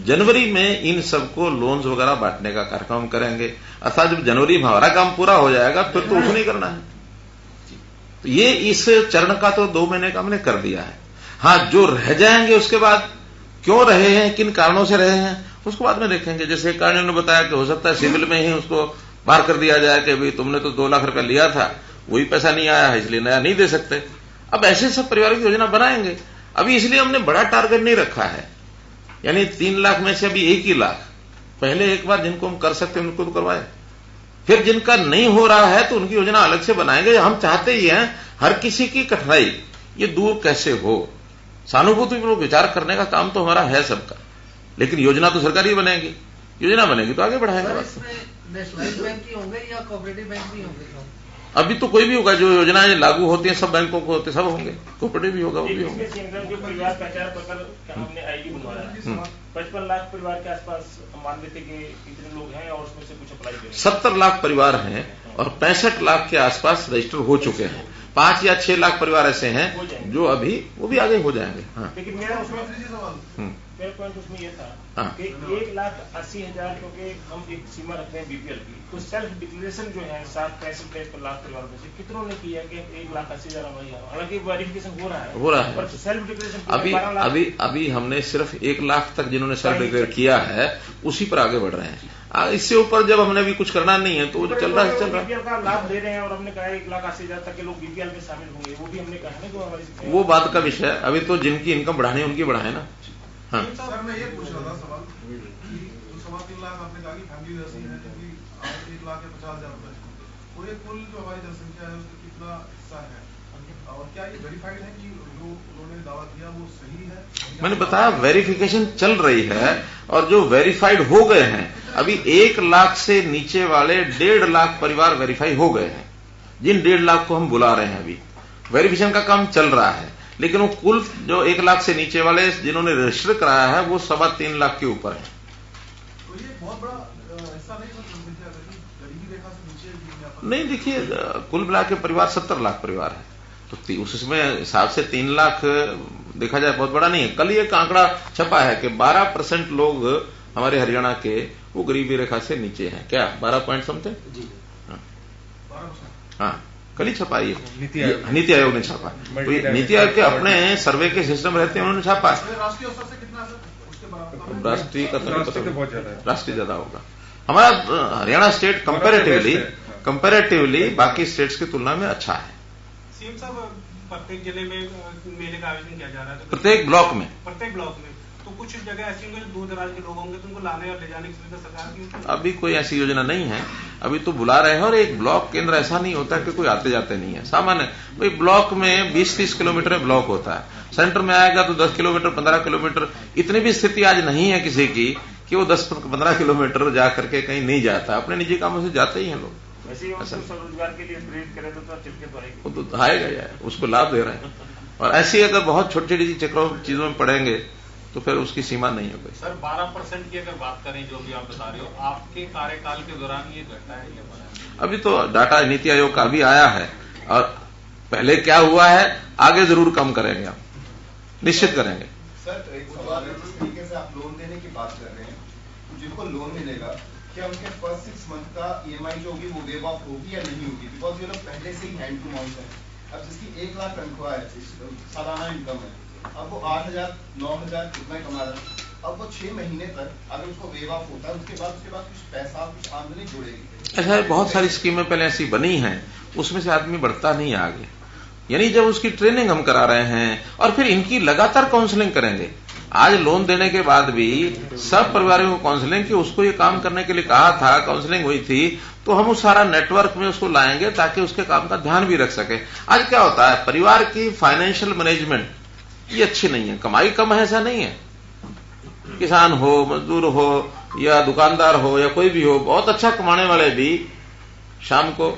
जनवरी में इन सबको लोन्स वगैरह बांटने का कार्यक्रम करेंगे, अर्थात जब जनवरी में हमारा काम पूरा हो जाएगा फिर तो उसको नहीं करना है। तो ये इस चरण का तो 2 महीने का हमने कर दिया है। हाँ, जो रह जाएंगे उसके बाद क्यों रहे हैं, किन कारणों से रहे हैं, उसको बाद में देखेंगे। जैसे कारण ने बताया कि हो सकता है सिविल में ही उसको बाहर कर दिया जाए कि भाई तुमने तो 2 लाख रुपया लिया था, वही पैसा नहीं आया है इसलिए नया नहीं दे सकते। अब ऐसे सब परिवार की योजना बनाएंगे। अभी इसलिए हमने बड़ा टारगेट नहीं रखा है, यानी 3 लाख में से अभी 1 ही लाख, पहले एक बार जिनको हम कर सकते हैं उनको तो करवाए, फिर जिनका नहीं हो रहा है तो उनकी योजना अलग से बनाएंगे। हम चाहते ही हैं हर किसी की कठिनाई ये दूर कैसे हो, सहानुभूतिपूर्वक विचार करने का काम तो हमारा है सबका, लेकिन योजना तो सरकार ही बनेगी, योजना बनेगी तो आगे बढ़ाएंगे। बस नेशनलाइज बैंक ही होंगे या कोऑपरेटिव बैंक भी होंगे? अभी तो कोई भी होगा, जो योजनाएं लागू होती हैं सब बैंकों को होते, सब होंगे, कोऑपरेटिव भी होगा, वो भी होंगे। जो परिवार पहचान पत्र हमने आईडी बनवाया, 55 लाख परिवार के आसपास मान लेते कि कितने लोग हैं और उसमें से कुछ अप्लाई करें? 70 लाख परिवार हैं और 65 लाख के आसपास रजिस्टर हो चुके हैं। 5 या 6 लाख परिवार ऐसे हैं जो अभी वो भी आगे हो जाएंगे। हाँ। लेकिन मेरा पॉइंट उसमें यह था हाँ। कि 1,80,000 क्योंकि हम एक सीमा रखते हैं बीपीएल की, तो सेल्फ डिक्लेरेशन जो है 65 लाख परिवार में से कितनों ने किया कि 1,80,000 हमारी, हालांकि वेरिफिकेशन हो रहा है, पर सेल्फ डिक्लेरेशन अभी हमने सिर्फ 1 लाख तक जिन्होंने सेल्फ डिक्लेयर किया है उसी पर आगे बढ़ रहे हैं। इससे ऊपर जब हमने भी कुछ करना नहीं है तो चल रहा है। बीपीएल का लाभ दे रहे हैं और हमने कहा 1,80,000 तक के लोग बीपीएल में शामिल होंगे, वो भी हमने कहा है कि वो बात का विषय है। अभी तो जिनकी इनकम बढ़ानी है उनकी बढ़ाए ना। हाँ। सर मैं ये पूछ रहा था सवाल कि जो 3.25 लाख आपने कहा कि फैमिली ऐसी है जिनकी 1 लाख या 50,000 रुपए, और ये कुल जो हमारी जनसंख्या है उसका कितना हिस्सा है, और क्या ये वेरीफाइड है कि जो उन्होंने दावा किया वो सही है? मैंने बताया वेरिफिकेशन चल रही है और जो वेरीफाइड हो गए हैं, अभी 1 लाख से नीचे वाले 1.5 लाख परिवार वेरीफाई हो गए हैं। जिन 1.5 लाख को हम बुला रहे हैं अभी वेरिफिकेशन का काम चल रहा है, लेकिन वो कुल जो 1 लाख से नीचे वाले जिन्होंने रजिस्टर कराया है वो 3.25 लाख के ऊपर है। तो ये बहुत बड़ा ऐसा नहीं जनसंख्या गरीबी रेखा से नीचे नहीं, देखिए कुल मिला के परिवार 70 लाख परिवार है, तो उसमें हिसाब से 3 लाख देखा जाए बहुत बड़ा नहीं है। कल एक आंकड़ा छपा है कि 12% लोग हमारे हरियाणा के वो गरीबी रेखा से नीचे हैं। क्या 12 पॉइंट समथिंग? जी हाँ, कल ही छपा ये नीति आयोग ने छापा। तो नीति आयोग के अपने सर्वे के सिस्टम रहते हैं, उन्होंने छापा। राष्ट्रीय स्तर से कितना है? राष्ट्रीय का तो बहुत ज्यादा है, राष्ट्रीय ज्यादा होगा। हमारा हरियाणा स्टेट कंपेरेटिवली बाकी स्टेट्स की तुलना में अच्छा है। सीएम साहब, प्रत्येक जिले में मेले का आयोजन किया जा रहा है, तो प्रत्येक ब्लॉक में तो कुछ जगह ऐसी होंगी जो दूर दराज के लोग होंगे तो उनको लाने और ले जाने की सुविधा सरकार की? अभी कोई ऐसी योजना नहीं है, अभी तो बुला रहे हैं। और एक ब्लॉक केंद्र ऐसा नहीं होता कि कोई आते जाते नहीं है, सामान्य भाई ब्लॉक में 20-30 किलोमीटर में ब्लॉक होता है, सेंटर में आएगा तो 10 किलोमीटर 15 किलोमीटर। इतनी भी स्थिति आज नहीं है किसी की कि वो 10-15 किलोमीटर जा करके कहीं नहीं जाता, अपने निजी कामों से जाते ही हैं लोग। वैसे स्वरोजगार के लिए प्रेरित करें तो चिपके पड़ेगी, वो तो आएगा यार, उसको लाभ दे रहे हैं। और ऐसी अगर बहुत छोटी छोटी चीजों में पड़ेंगे तो फिर उसकी सीमा नहीं हो गई। सर 12% की अगर बात करें जो भी आप बता रहे हो, आपके कार्यकाल के दौरान ये घटना है या बना? अभी तो डाटा नीति आयोग का भी आया है और पहले क्या हुआ है आगे जरूर कम करेंगे हम। निश्चित करेंगे। सर एक सवाल है, जिस तरीके से आप लोन देने की बात कर रहे हैं, जिनको लोन मिलेगा क्या उनके फर्स्ट 6 मंथ का EMI जो होगी वो वेव ऑफ होगी या नहीं होगी? बिकॉज ये लोग पहले से ही हैंड टू माउथ है। अब जिसकी 1 लाख तनख्वाह है, सालाना इनकम है, अब वो 8,000 9,000 कितना कमा रहा है, अब वो 6 महीने तक अगर उसको वेव ऑफ होता है उसके बाद कुछ पैसा कुछ आमदनी जुड़ेगी। ऐसा बहुत सारी स्कीमें पहले ऐसी बनी हैं, उसमें से आदमी बढ़ता नहीं है आगे। यानी जब उसकी ट्रेनिंग हम करा रहे हैं और फिर इनकी लगातार काउंसलिंग करेंगे। आज लोन देने के बाद भी सब परिवारों को काउंसलिंग की, उसको ये काम करने के लिए कहा था, काउंसलिंग हुई थी, तो हम उस सारा नेटवर्क में उसको लाएंगे ताकि उसके काम का ध्यान भी रख सके। आज क्या होता है, परिवार की फाइनेंशियल मैनेजमेंट ये अच्छी नहीं है, कमाई कम है ऐसा नहीं है। किसान हो, मजदूर हो या दुकानदार हो या कोई भी हो, बहुत अच्छा कमाने वाले भी शाम को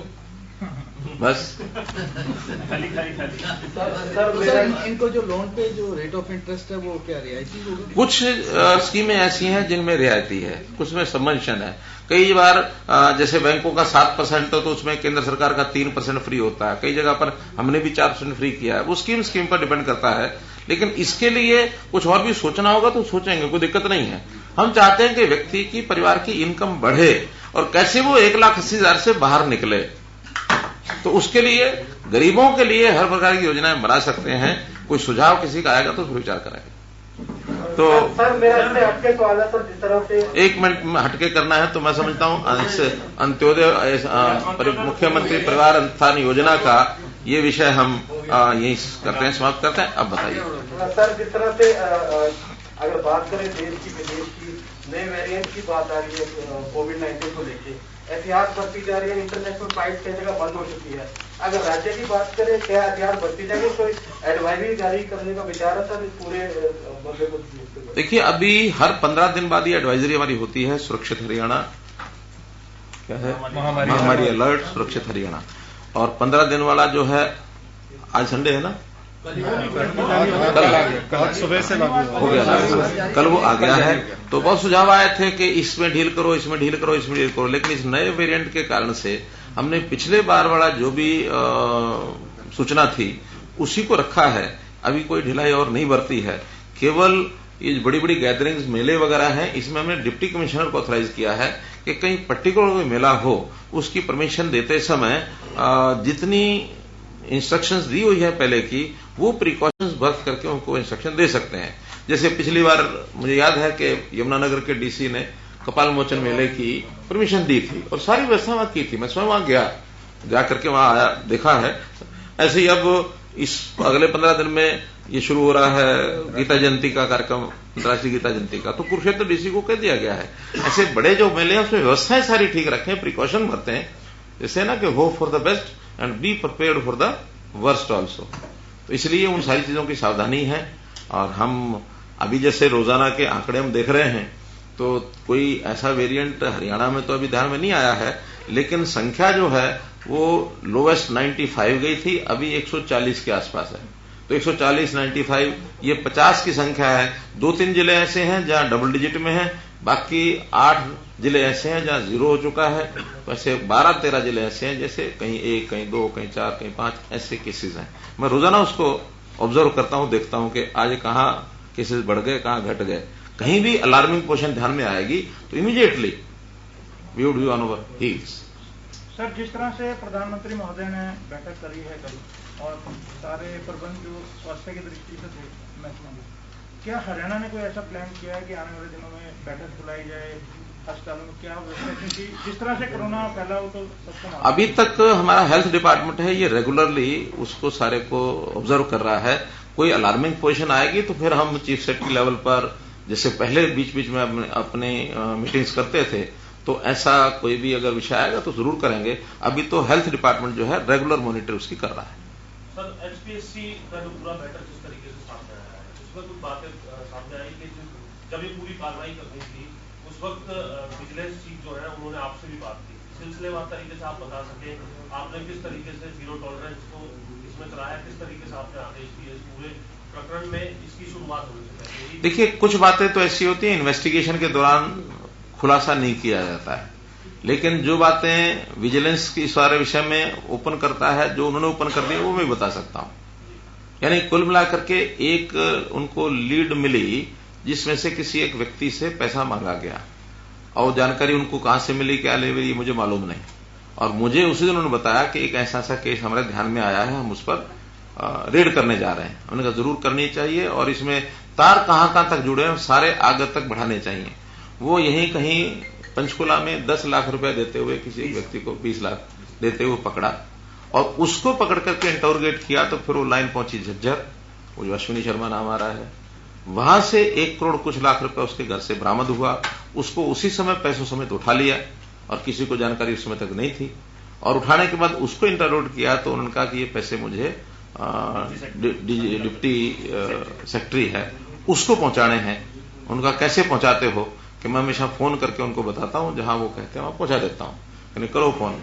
बस सर इनको जो लोन पे जो रेट ऑफ इंटरेस्ट है वो क्या रियायती होगी? कुछ स्कीमें ऐसी हैं जिनमें रियायती है, कुछ में सबवेंशन है। कई बार जैसे बैंकों का 7% हो तो उसमें केंद्र सरकार का 3% फ्री होता है। कई जगह पर हमने भी 4% फ्री किया है। वो स्कीम पर डिपेंड करता है। लेकिन इसके लिए कुछ और भी सोचना होगा तो सोचेंगे, कोई दिक्कत नहीं है। हम चाहते हैं कि व्यक्ति की, परिवार की इनकम बढ़े और कैसे वो 1,80,000 से बाहर निकले। तो उसके लिए गरीबों के लिए हर प्रकार की योजनाएं बना सकते हैं। कोई सुझाव किसी का आएगा तो फिर विचार करेंगे। तो सर मेरा आपके सवाल है सर, जिस तरह से 1 मिनट में हटके करना है तो मैं समझता हूं अंत्योदय मुख्यमंत्री परिवार उत्थान योजना का ये विषय हम यही करते हैं, समाप्त करते हैं। अब बताइए सर, जिस तरह से अगर बात करें देश की विदेश की नए वेरिएंट की बात आ रही है कोविड-19 को लेके, एहतियात बरती जा रही है, इंटरनेशनल फ्लाइट कई जगह बंद हो चुकी है। अगर राज्य की बात करें, क्या एहतियात बरती जाएगी? कोई एडवाइजरी जारी करने का विचार है सर पूरे मुद्दे को? देखिए, अभी हर 15 दिन बाद ये एडवाइजरी हमारी होती है। सुरक्षित हरियाणा क्या है, महामारी अलर्ट सुरक्षित हरियाणा, और 15 दिन वाला जो है, आज संडे है ना, कल सुबह से लागू हो गया, कल वो आ गया है। तो बहुत सुझाव आए थे कि इसमें ढील करो, इसमें ढील करो, इसमें ढील करो। लेकिन इस नए वेरिएंट के कारण से हमने पिछले बार वाला जो भी सूचना थी उसी को रखा है। अभी कोई ढिलाई और नहीं बरती है। केवल ये बड़ी बड़ी गैदरिंग्स, मेले वगैरह हैं, इसमें हमने डिप्टी कमिश्नर को ऑथराइज किया है कि कहीं पर्टिकुलर कोई मेला हो उसकी परमिशन देते समय जितनी इंस्ट्रक्शंस दी हुई है पहले की, वो प्रिकॉशंस बर्थ करके उनको इंस्ट्रक्शन दे सकते हैं। जैसे पिछली बार मुझे याद है कि यमुनानगर के डीसी ने कपाल मोचन मेले की परमिशन दी थी और सारी व्यवस्था वहां की थी। मैं स्वयं वहां गया, जा करके वहां आया, देखा है। ऐसे ही अब इस अगले 15 दिन में ये शुरू हो रहा है गीता जयंती का कार्यक्रम, अंतर्राष्ट्रीय गीता जयंती का, तो कुरुक्षेत्र डीसी को कह दिया गया है ऐसे बड़े जो मेले हैं उसमें व्यवस्थाएं सारी ठीक रखें, प्रिकॉशन बरतें, जैसे ना कि hope for the best and be prepared for the worst also. तो इसलिए उन सारी चीजों की सावधानी है। और हम अभी जैसे रोजाना के आंकड़े हम देख रहे हैं तो कोई ऐसा वेरिएंट हरियाणा में तो अभी ध्यान में नहीं आया है, लेकिन संख्या जो है वो लोवेस्ट 95 गई थी, अभी 140 के आसपास है। तो 140, 95, ये 50 की संख्या है। 2-3 जिले ऐसे हैं जहां डबल डिजिट में है, बाकी 8 जिले ऐसे हैं जहां 0 हो चुका है। तो ऐसे 12-13 जिले ऐसे हैं जैसे कहीं 1, कहीं 2, कहीं 4, कहीं 5 ऐसे केसेस हैं। मैं रोजाना उसको ऑब्जर्व करता हूं, देखता हूं कि आज कहां केसेस बढ़ गए, कहां घट गए। कहीं भी अलार्मिंग पोजीशन ध्यान में आएगी तो immediately we would be on our heels. Sir, जिस तरह से प्रधानमंत्री महोदय ने बैठक करी है कल और सारे प्रबंध जो स्वास्थ्य की दृष्टि से थे मैक्सिमम, क्या हरियाणा ने कोई ऐसा प्लान किया है कि आने वाले दिनों में बैठक बुलाई जाए अस्पतालों में? क्या व्यवस्था, क्योंकि जिस तरह से कोरोना फैला हो तो सबको अभी तक हमारा हेल्थ डिपार्टमेंट है, ये रेगुलरली उसको सारे को ऑब्जर्व कर रहा है। कोई अलार्मिंग पोजीशन आएगी तो फिर हम चीफ सेक्रेटरी लेवल पर, जैसे पहले बीच बीच में अपने मीटिंग्स करते थे, तो ऐसा कोई भी अगर विषय आएगा तो जरूर करेंगे। अभी तो हेल्थ डिपार्टमेंट जो है रेगुलर मॉनिटर उसकी कर रहा है। सर, एचपीएससी का जो पूरा मैटर जिस तरीके से सामने आया है, उसमें कुछ बातें सामने आई कि जब ये पूरी कार्रवाई करनी थी उस वक्त विजिलेंस चीफ जो है उन्होंने आपसे भी बात की। सिलसिलेवार तरीके से आप बता सके आपने किस तरीके से जीरो टॉलरेंस को इसमें कराया, किस तरीके से आपने आदेश दिए इस पूरे प्रकरण में, इसकी शुरुआत होनी चाहिए? देखिए, कुछ बातें तो ऐसी होती हैं इन्वेस्टिगेशन के दौरान खुलासा नहीं किया जाता है, लेकिन जो बातें विजिलेंस की सारे विषय में ओपन करता है, जो उन्होंने ओपन कर दी वो मैं बता सकता हूं। यानी कुल मिलाकर के एक उनको लीड मिली जिसमें से किसी एक व्यक्ति से पैसा मांगा गया, और जानकारी उनको कहां से मिली, क्या लेवल, ये मुझे मालूम नहीं। और मुझे उसी दिन उन्होंने बताया कि एक ऐसा केस हमारे ध्यान में आया है, हम उस पर रेड करने जा रहे हैं। हमने कहा जरूर करनी चाहिए, और इसमें तार कहां तक जुड़े हैं सारे आगे तक बढ़ाने चाहिए। वो यहीं कहीं पंचकुला में 10 लाख रुपया देते हुए किसी एक व्यक्ति को 20 लाख देते हुए पकड़ा, और उसको पकड़ करके इंटरोगेट किया, तो फिर वो लाइन पहुंची झज्जर, वो जो अश्विनी शर्मा नाम आ रहा है, वहां से 1 करोड़ कुछ लाख रुपया उसके घर से बरामद हुआ। उसको उसी समय पैसों समेत उठा लिया, और किसी को जानकारी उस समय तक नहीं थी। और उठाने के बाद उसको इंटरोगेट किया, तो उन्होंने कहा कि ये पैसे मुझे डिप्टी सेक्रेटरी है उसको पहुंचाने हैं। उनका कैसे पहुंचाते हो, कि मैं हमेशा फोन करके उनको बताता हूं, जहां वो कहते हैं वहां पहुंचा देता हूं, यानी करो फोन।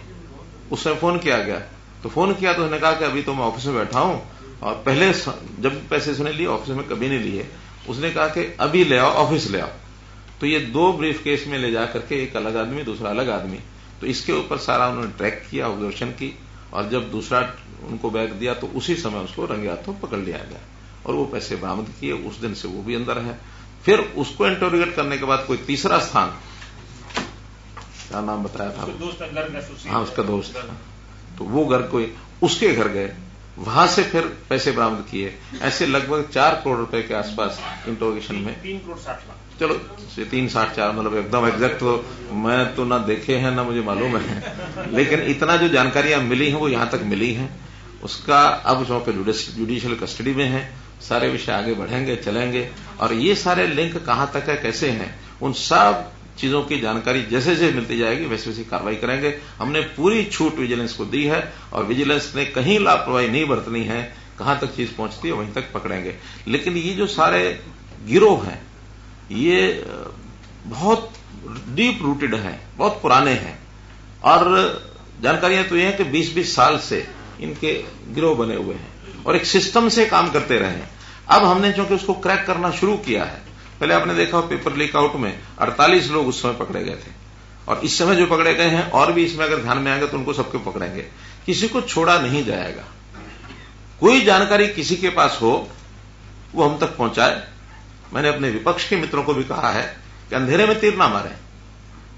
उससे फोन किया गया, तो फोन किया तो उसने कहा कि अभी तो मैं ऑफिस में बैठा हूं, और पहले जब पैसे उसने लिए ऑफिस में कभी नहीं लिए। उसने कहा कि अभी ले आओ, ऑफिस ले आओ। तो ये 2 ब्रीफ केस में ले जाकर के, एक अलग आदमी दूसरा अलग आदमी, तो इसके ऊपर सारा उन्होंने ट्रैक किया, ऑब्जर्वेशन की, और जब दूसरा उनको बैग दिया तो उसी समय उसको रंगे हाथों पकड़ लिया गया, और वो पैसे बरामद किए। उस दिन से वो भी अंदर है। फिर उसको इंटरोगेट करने के बाद कोई तीसरा स्थान, क्या नाम बताया था, हाँ उसका दोस्त, तो वो घर कोई उसके घर गए, वहां से फिर पैसे बरामद किए। ऐसे लगभग 4 करोड़ रुपए के आसपास इंटरोगेशन में, 3 करोड़ 60 लाख, चलो 3.64 मतलब एकदम एग्जैक्ट तो मैं तो ना देखे हैं ना मुझे मालूम है, लेकिन इतना जो जानकारियां मिली हैं वो यहां तक मिली हैं। उसका अब जो जुडिशियल कस्टडी में है, सारे विषय आगे बढ़ेंगे, चलेंगे, और ये सारे लिंक कहां तक है, कैसे हैं, उन सब चीजों की जानकारी जैसे जैसे मिलती जाएगी वैसे वैसे कार्रवाई करेंगे। हमने पूरी छूट विजिलेंस को दी है, और विजिलेंस ने कहीं लापरवाही नहीं बरतनी है, कहां तक चीज पहुंचती है वहीं तक पकड़ेंगे। लेकिन ये जो सारे गिरोह हैं ये बहुत डीप रूटेड हैं, बहुत पुराने हैं, और जानकारियां तो ये हैं कि 20-20 साल से इनके गिरोह बने हुए हैं, और एक सिस्टम से काम करते रहे हैं। अब हमने चूंकि उसको क्रैक करना शुरू किया है, पहले आपने देखा पेपर लीक आउट में 48 लोग उस समय पकड़े गए थे, और इस समय जो पकड़े गए हैं और भी इसमें अगर ध्यान में आएंगे तो उनको सबको पकड़ेंगे, किसी को छोड़ा नहीं जाएगा। कोई जानकारी किसी के पास हो वो हम तक पहुंचाए। मैंने अपने विपक्ष के मित्रों को भी कहा है कि अंधेरे में तीर ना मारें,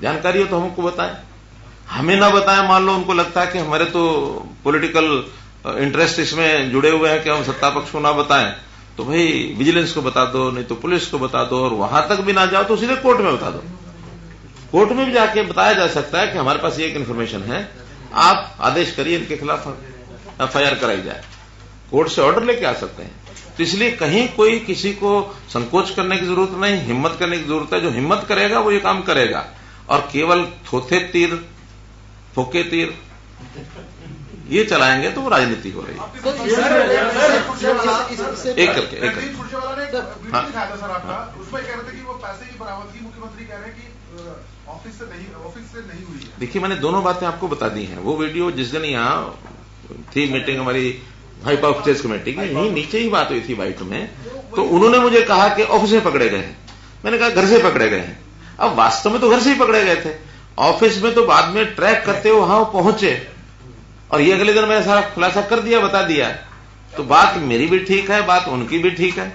जानकारी हो तो हमको बताएं, हमें ना बताएं। मान लो उनको लगता है कि हमारे तो पॉलिटिकल इंटरेस्ट इसमें जुड़े हुए हैं कि हम सत्ता पक्ष को ना बताएं, तो भाई विजिलेंस को बता दो, नहीं तो पुलिस को बता दो, और वहां तक भी ना जाओ तो सीधे कोर्ट में बता दो। कोर्ट में भी जाके बताया जा सकता है कि हमारे पास ये एक इन्फॉर्मेशन है, आप आदेश करिए इनके खिलाफ FIR कराई जाए, कोर्ट से ऑर्डर लेके आ सकते हैं। तो इसलिए कहीं कोई किसी को संकोच करने की जरूरत नहीं, हिम्मत करने की जरूरत है। जो हिम्मत करेगा वो ये काम करेगा, और केवल थोथे तीर, फोके तीर ये चलाएंगे तो वो राजनीति हो रही है। एक करके हाँ। सर आपका उसमें कह रहे थे कि वो पैसे की बरामदगी मुख्यमंत्री कह रहे हैं कि ऑफिस से नहीं हुई है। देखिए मैंने दोनों बातें आपको बता दी हैं। वो वीडियो जिस दिन यहाँ थी मीटिंग हमारी हाई पावर परचेज कमेटी की, यहीं नीचे ही बात हुई थी वाइट में, तो उन्होंने मुझे कहा कि ऑफिस में पकड़े गए हैं। मैंने कहा घर से पकड़े गए हैं। अब वास्तव में तो घर से ही पकड़े गए थे, ऑफिस में तो बाद में ट्रैक करते हुए वहां पहुंचे, और ये अगले दिन मैंने सारा खुलासा कर दिया, बता दिया। तो बात मेरी भी ठीक है, बात उनकी भी ठीक है।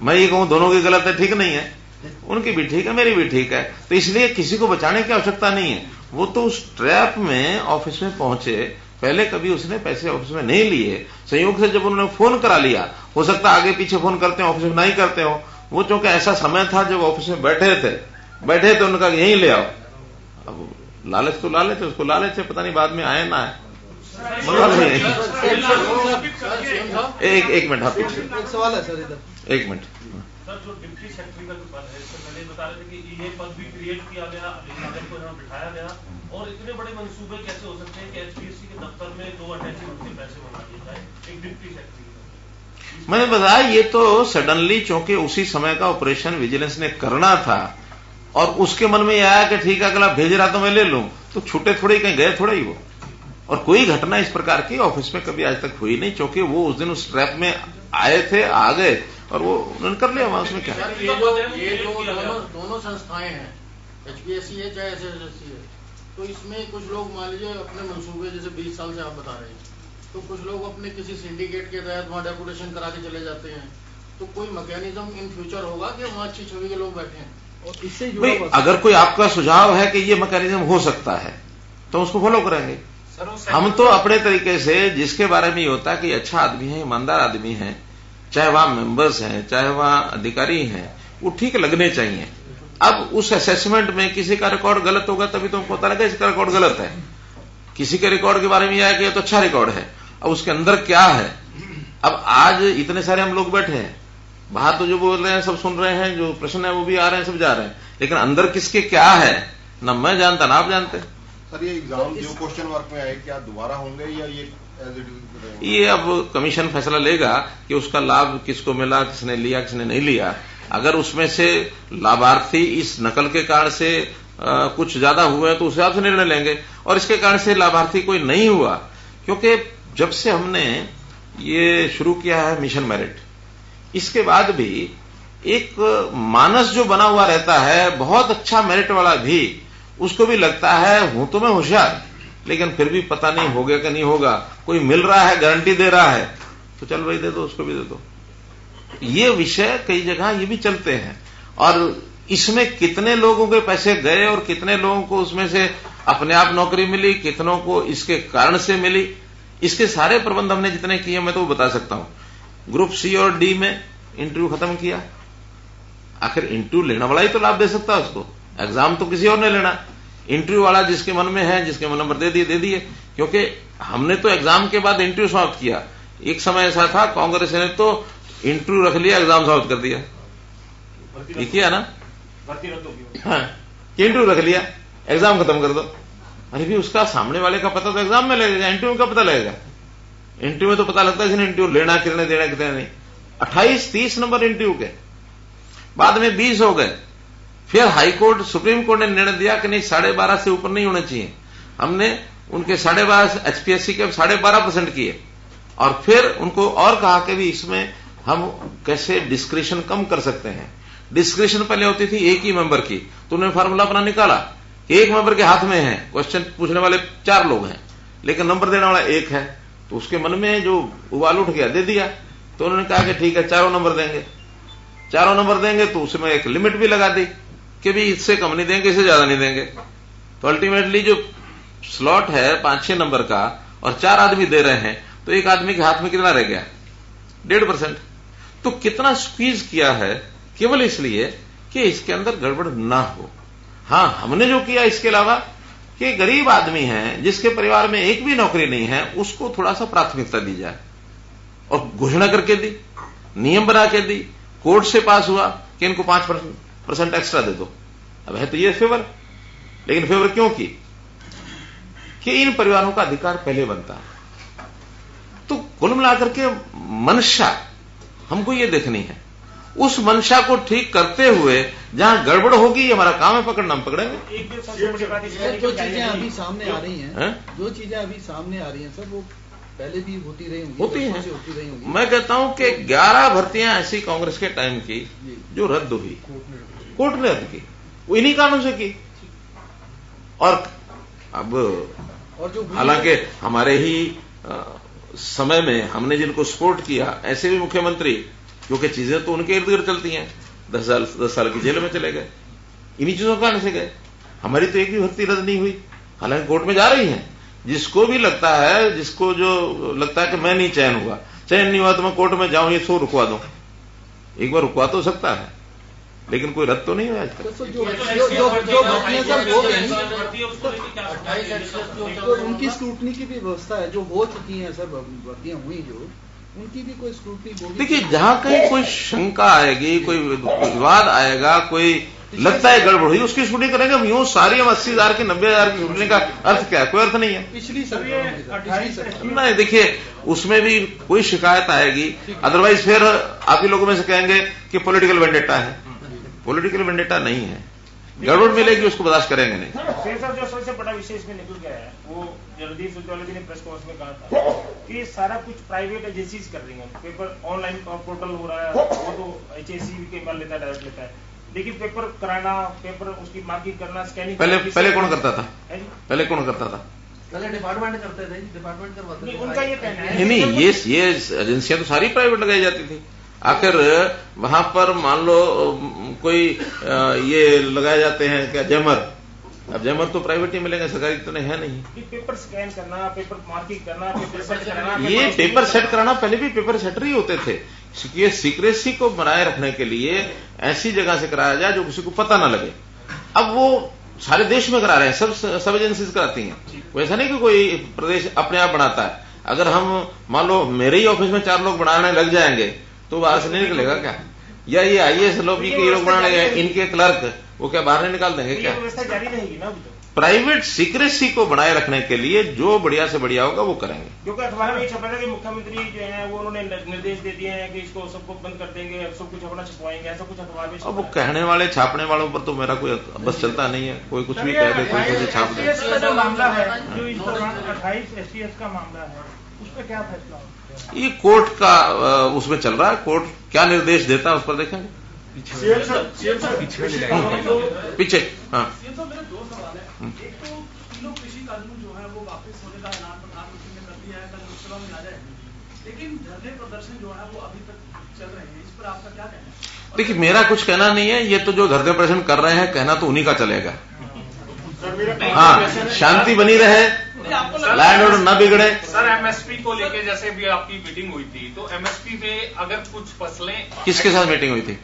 मैं ये कहूं दोनों की गलत है, ठीक नहीं है, उनकी भी ठीक है, मेरी भी ठीक है। तो इसलिए किसी को बचाने की आवश्यकता नहीं है। वो तो उस ट्रैप में ऑफिस में पहुंचे, पहले कभी उसने पैसे ऑफिस में नहीं लिए, संयोग से जब उन्होंने फोन करा लिया, हो सकता आगे पीछे फोन करते हो, ऑफिस में नहीं करते हो, वो चूंकि ऐसा समय था जब ऑफिस में बैठे थे उनका यहीं ले आओ। अब लालच तो लालच है, उसको लालच है, पता नहीं बाद में आए ना आए। एक मिनट, हाँ पीछे एक सवाल है सर इधर, एक मिनट। सर जो डिप्टी सेक्रेटरी का जो पद है, इससे पहले बता रहे थे कि ये पद भी क्रिएट किया गया, अभिनंदन को यहाँ बिठाया गया, और इतने बड़े मंसूबे कैसे हो सकते हैं कि HPSC के दफ्तर में 2 अटैचमेंट के पैसे बना दिए जाए एक डिप्टी सेक्रेटरी। मैंने बताया ये तो सडनली, चूंकि उसी समय का ऑपरेशन विजिलेंस ने करना था, और उसके मन में आया कि ठीक है अगला भेज रहा तो मैं ले लूं, तो छूटे थोड़े कहीं गए थोड़े ही वो। और कोई घटना इस प्रकार की ऑफिस में कभी आज तक हुई नहीं, क्योंकि वो उस दिन उस ट्रैप में आए थे, आ गए, और वो उन्होंने कर लिया वहां। उसमें क्या ये दोनों संस्थाएं हैं, HPSC है चाहे SSSC है, तो इसमें कुछ लोग मान लीजिए अपने मंसूबे जैसे 20 साल से आप बता रहे हैं, तो कुछ लोग अपने किसी सिंडिकेट के तहत वहाँ डेपुटेशन करा के चले जाते हैं, तो कोई मैकेनिज्म इन फ्यूचर होगा कि वहाँ अच्छी छवि के लोग बैठे हैं? और इससे भाई अगर कोई आपका सुझाव है कि ये मैकेनिज्म हो सकता है तो उसको फॉलो करेंगे। हम तो अपने तरीके से जिसके बारे में ये होता है कि अच्छा आदमी है, ईमानदार आदमी है, चाहे वहां मेंबर्स हैं चाहे वहां अधिकारी हैं, वो ठीक लगने चाहिए। अब उस असेसमेंट में किसी का रिकॉर्ड गलत होगा तभी तो हमको पता लगा इसका रिकॉर्ड गलत है। किसी के रिकॉर्ड के बारे में आया कि ये तो अच्छा रिकॉर्ड है, अब उसके अंदर क्या है। अब आज इतने सारे हम लोग बैठे हैं, बाहर तो जो बोल रहे हैं सब सुन रहे हैं, जो प्रश्न है वो भी आ रहे हैं, सब जा रहे हैं, लेकिन अंदर किसके क्या है न मैं जानता ना आप जानते। सर ये एग्जाम जो क्वेश्चन वर्क में आए क्या दोबारा होंगे या ये एज इट इज? ये अब कमीशन फैसला लेगा कि उसका लाभ किसको मिला, किसने लिया किसने नहीं लिया। अगर उसमें से लाभार्थी इस नकल के कारण से कुछ ज्यादा हुए तो उस हिसाब से निर्णय लेंगे, और इसके कारण से लाभार्थी कोई नहीं हुआ, क्योंकि जब से हमने ये शुरू किया है मिशन मेरिट, इसके बाद भी एक मानस जो बना हुआ रहता है, बहुत अच्छा मेरिट वाला भी, उसको भी लगता है हूं तो मैं होशियार, लेकिन फिर भी पता नहीं हो गया कि नहीं होगा। कोई मिल रहा है, गारंटी दे रहा है, तो चल भाई दे दो, उसको भी दे दो। ये विषय कई जगह ये भी चलते हैं, और इसमें कितने लोगों के पैसे गए और कितने लोगों को उसमें से अपने आप नौकरी मिली, कितनों को इसके कारण से मिली, इसके सारे प्रबंध हमने जितने किए मैं तो बता सकता हूं। ग्रुप सी और डी में इंटरव्यू खत्म किया, आखिर इंटरव्यू लेने वाला ही तो लाभ दे सकता है उसको, एग्जाम तो किसी और ने लेना। इंटरव्यू वाला जिसके मन में है, जिसके मन नंबर दे दिए, क्योंकि हमने तो एग्जाम के बाद इंटरव्यू समाप्त किया। एक समय ऐसा था कांग्रेस ने तो इंटरव्यू रख लिया, एग्जाम समाप्त कर दिया, ये किया ना, हाँ कि इंटरव्यू रख लिया, एग्जाम खत्म कर दो। अरे भी उसका सामने वाले का पता तो एग्जाम में लगेगा, इंटरव्यू का पता लगेगा। इंटरव्यू में तो पता लगता है इंटरव्यू लेना कितने देना कितने नहीं। 28-30 नंबर इंटरव्यू के, बाद में 20 हो गए। फिर हाईकोर्ट सुप्रीम कोर्ट ने निर्णय दिया कि नहीं 12.5 से ऊपर नहीं होने चाहिए। हमने उनके 12.5 एचपीएससी के 12.5% किए, और फिर उनको और कहा कि भी इसमें हम कैसे डिस्क्रिशन कम कर सकते हैं। डिस्क्रिशन पहले होती थी एक ही मेंबर की, तो उन्होंने फार्मूला अपना निकाला, एक मेंबर के हाथ में है, क्वेश्चन पूछने वाले 4 लोग हैं लेकिन नंबर देने वाला एक है, तो उसके मन में जो उबाल उठ गया, दे दिया। तो उन्होंने कहा कि ठीक है 4 नंबर देंगे, 4 नंबर देंगे, तो उसमें एक लिमिट भी लगा दी कि भी इससे कम नहीं देंगे, इससे ज्यादा नहीं देंगे। तो अल्टीमेटली जो स्लॉट है 5-6 नंबर का और 4 आदमी दे रहे हैं, तो एक आदमी के हाथ में कितना रह गया, 1.5%। तो कितना स्क्वीज किया है केवल इसलिए कि इसके अंदर गड़बड़ ना हो। हां हमने जो किया इसके अलावा कि गरीब आदमी है जिसके परिवार में एक भी नौकरी नहीं है, उसको थोड़ा सा प्राथमिकता दी जाए, और घोषणा करके दी, नियम बना के दी, कोर्ट से पास हुआ कि इनको 5% एक्स्ट्रा दे दो। अब है तो ये फेवर, लेकिन फेवर क्यों की कि इन परिवारों का अधिकार पहले बनता है। तो कुल मिलाकर के मंशा हमको ये देखनी है, उस मंशा को ठीक करते हुए जहां गड़बड़ होगी हमारा काम है पकड़ना, हम पकड़ेंगे। जो चीजें अभी सामने आ रही हैं, जो चीजें अभी सामने आ रही हैं सर, वो पहले भी होती रही होंगी। मैं कहता हूं कि 11 भर्तियां ऐसी कांग्रेस के टाइम की जो रद्द हुई, कोर्ट ने रद्द की, वो इन्हीं कानून से की। और अब हालांकि हमारे ही समय में हमने जिनको सपोर्ट किया ऐसे भी मुख्यमंत्री, क्योंकि चीजें तो उनके इर्द गिर्द चलती हैं, 10 साल की जेल में चले गए, इन्हीं चीजों के कारण से गए। हमारी तो एक भी भर्ती रद्द नहीं हुई, हालांकि कोर्ट में जा रही है। जिसको भी लगता है, जिसको जो लगता है कि मैं नहीं चयन हुआ, चयन नहीं हुआ तो मैं कोर्ट में जाऊं, ये 100 रुकवा दूं, एक बार रुकवा तो सकता है, लेकिन कोई रद्द तो नहीं हुआ आज तक। तो उनकी स्क्रूटनी की भी व्यवस्था है, जो हो चुकी है सर, भर्तियां हुई जो, उनकी भी कोई स्क्रूटनी होगी। देखिए जहां कहीं कोई शंका आएगी, कोई विवाद आएगा, कोई लगता है गड़बड़ हुई, उसकी स्क्रूटनी करेंगे। हम यूं सारी हम 80,000 की 90,000 की स्क्रूटनी का अर्थ क्या है, कोई अर्थ नहीं है। पिछली सरकार नहीं, देखिए उसमें भी कोई शिकायत आएगी, अदरवाइज फिर आप ही लोगों में से कहेंगे कि पॉलिटिकल वेंडेटा है। पॉलिटिकल वेंडेटा नहीं है, गड़बड़ मिलेगी उसको बर्दाश्त करेंगे नहीं। सर जो सबसे बड़ा विषय इसमें निकल गया है, वो जगदीश सुरजेवाला जी ने प्रेस कॉन्फ्रेंस में कहा था कि सारा कुछ प्राइवेट एजेंसीज कर रही हैं। पेपर ऑनलाइन पोर्टल हो रहा है, वो तो HAC के पास लेता है, डायरेक्ट लेता है, लेकिन पेपर कराना, पेपर उसकी मार्किंग करना, स्कैनिंग पहले कौन करता था? पहले कौन करता था? पहले डिपार्टमेंट करते थे, डिपार्टमेंट करवाते थे। उनका ये कहना है नहीं, ये एजेंसियां तो सारी प्राइवेट लगाई जाती थी। आखिर वहां पर मान लो कोई ये लगाए जाते हैं क्या जैमर, अब जैमर तो प्राइवेट ही मिलेगा, सरकारी तो है नहीं। कि पेपर स्कैन करना, पेपर मार्किंग करना, पेपर सेट करना, ये पेपर सेट कराना, पहले भी पेपर सेटर ही होते थे। ये सीक्रेसी को बनाए रखने के लिए ऐसी जगह से कराया जाए जो किसी को पता ना लगे। अब वो सारे देश में करा रहे हैं, सब एजेंसीज कराती हैं। वैसा नहीं कि कोई प्रदेश अपने आप बनाता है। अगर हम मान लो मेरे ही ऑफिस में 4 लोग बनाने लग जाएंगे तो बाहर से नहीं निकलेगा क्या? या ये आईएएस लॉबी के लोग बनाने गए, इनके क्लर्क वो क्या बाहर नहीं निकाल देंगे क्या? व्यवस्था जारी रहेगी ना अभी तो। प्राइवेट सीक्रेसी को बनाए रखने के लिए जो बढ़िया से बढ़िया होगा वो करेंगे। क्योंकि अखबार में ये छपा था कि मुख्यमंत्री जो है वो उन्होंने निर्देश दे दिए हैं कि इसको सबको बंद कर देंगे, सब कुछ अपना छपवाएंगे, ऐसा कुछ अखबार में। अब वो कहने वाले छापने वालों पर तो मेरा कोई बस चलता नहीं है। कोई कुछ भी कह दे, कोई कुछ छाप दे। STS का जो मामला है, जो इस दौरान 28 STS का मामला है, उस पर क्या फैसला होगा? ये कोर्ट का उसमें चल रहा है, कोर्ट क्या निर्देश देता है उस पर देखेंगे। पीछे हाँ। सीएम साहब, मेरे 2 सवाल है। एक तो तीनों कृषि कानून जो है वो वापस होने का ऐलान प्रधानमंत्री ने कर दिया है, कल लोकसभा में आ जाएगा, लेकिन धरने प्रदर्शन जो है वो अभी तक चल रहे हैं, इस पर आपका क्या कहना है? देखिए, मेरा कुछ कहना नहीं है, ये तो जो धरने प्रदर्शन कर रहे हैं कहना तो उन्हीं का चलेगा। हाँ, शांति बनी रहे, लैंड ऑर्डर न बिगड़े। सर, एमएसपी को लेके जैसे भी आपकी मीटिंग हुई थी, तो एमएसपी पे अगर कुछ फसलें किसके साथ मीटिंग हुई थी?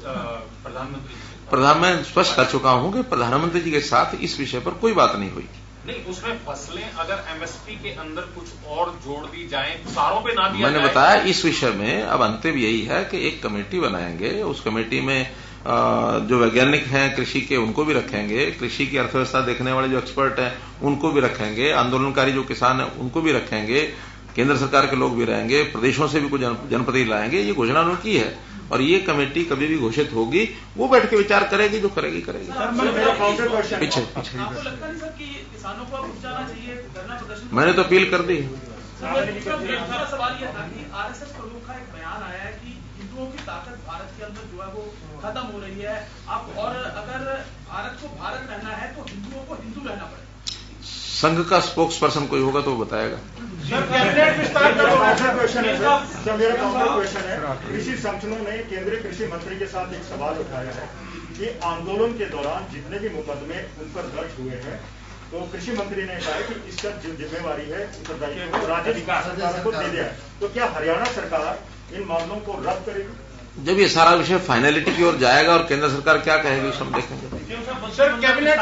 प्रधानमंत्री मैं स्पष्ट कर चुका हूं कि प्रधानमंत्री जी के साथ इस विषय पर कोई बात नहीं हुई। नहीं, उसमें फसलें अगर एमएसपी के अंदर कुछ और जोड़ दी जाए, सारों पे ना दिया मैंने जाए। बताया इस विषय में अब अंतिम यही है कि एक कमेटी बनाएंगे, उस कमेटी में जो वैज्ञानिक हैं कृषि के उनको भी रखेंगे, कृषि की अर्थव्यवस्था देखने वाले जो एक्सपर्ट हैं उनको भी रखेंगे, आंदोलनकारी जो किसान हैं उनको भी रखेंगे, केंद्र सरकार के लोग भी रहेंगे, प्रदेशों से भी कुछ जनप्रतिनिधि लाएंगे। ये घोषणा उनकी है और ये कमेटी कभी भी घोषित होगी वो बैठ के विचार करेगी, जो करेगी करेगी। पीछे आपको लगता नहीं सर कि किसानों को अब जाना चाहिए, धरना प्रदर्शन? मैंने तो अपील कर दी। मेरा सवाल यह था कि आरएसएस प्रमुख का एक बयान आया है कि हिंदुओं की ताकत भारत के अंदर जो है वो खत्म हो रही है, आप और अगर भारत को भारत रहना है तो हिंदुओं को हिंदू रहना पड़ेगा। संघ का स्पोक्स पर्सन कोई होगा तो वो बताएगा। कैबिनेट विस्तार का क्वेश्चन है सर, मेरा काउंटर क्वेश्चन है। कृषि संगठनों ने केंद्रीय कृषि मंत्री के साथ एक सवाल उठाया है कि आंदोलन के दौरान जितने भी मुकदमे उन पर दर्ज हुए हैं, तो कृषि मंत्री ने कहा कि इसका जो जिम्मेवारी है उत्तरदायित्व राज्य सरकार को दे दिया है। तो क्या हरियाणा सरकार इन मामलों को रद्द करेगी? जब ये सारा विषय फाइनलिटी की ओर जाएगा और केंद्र सरकार क्या कहेगी, हम देखेंगे। Sir, cabinet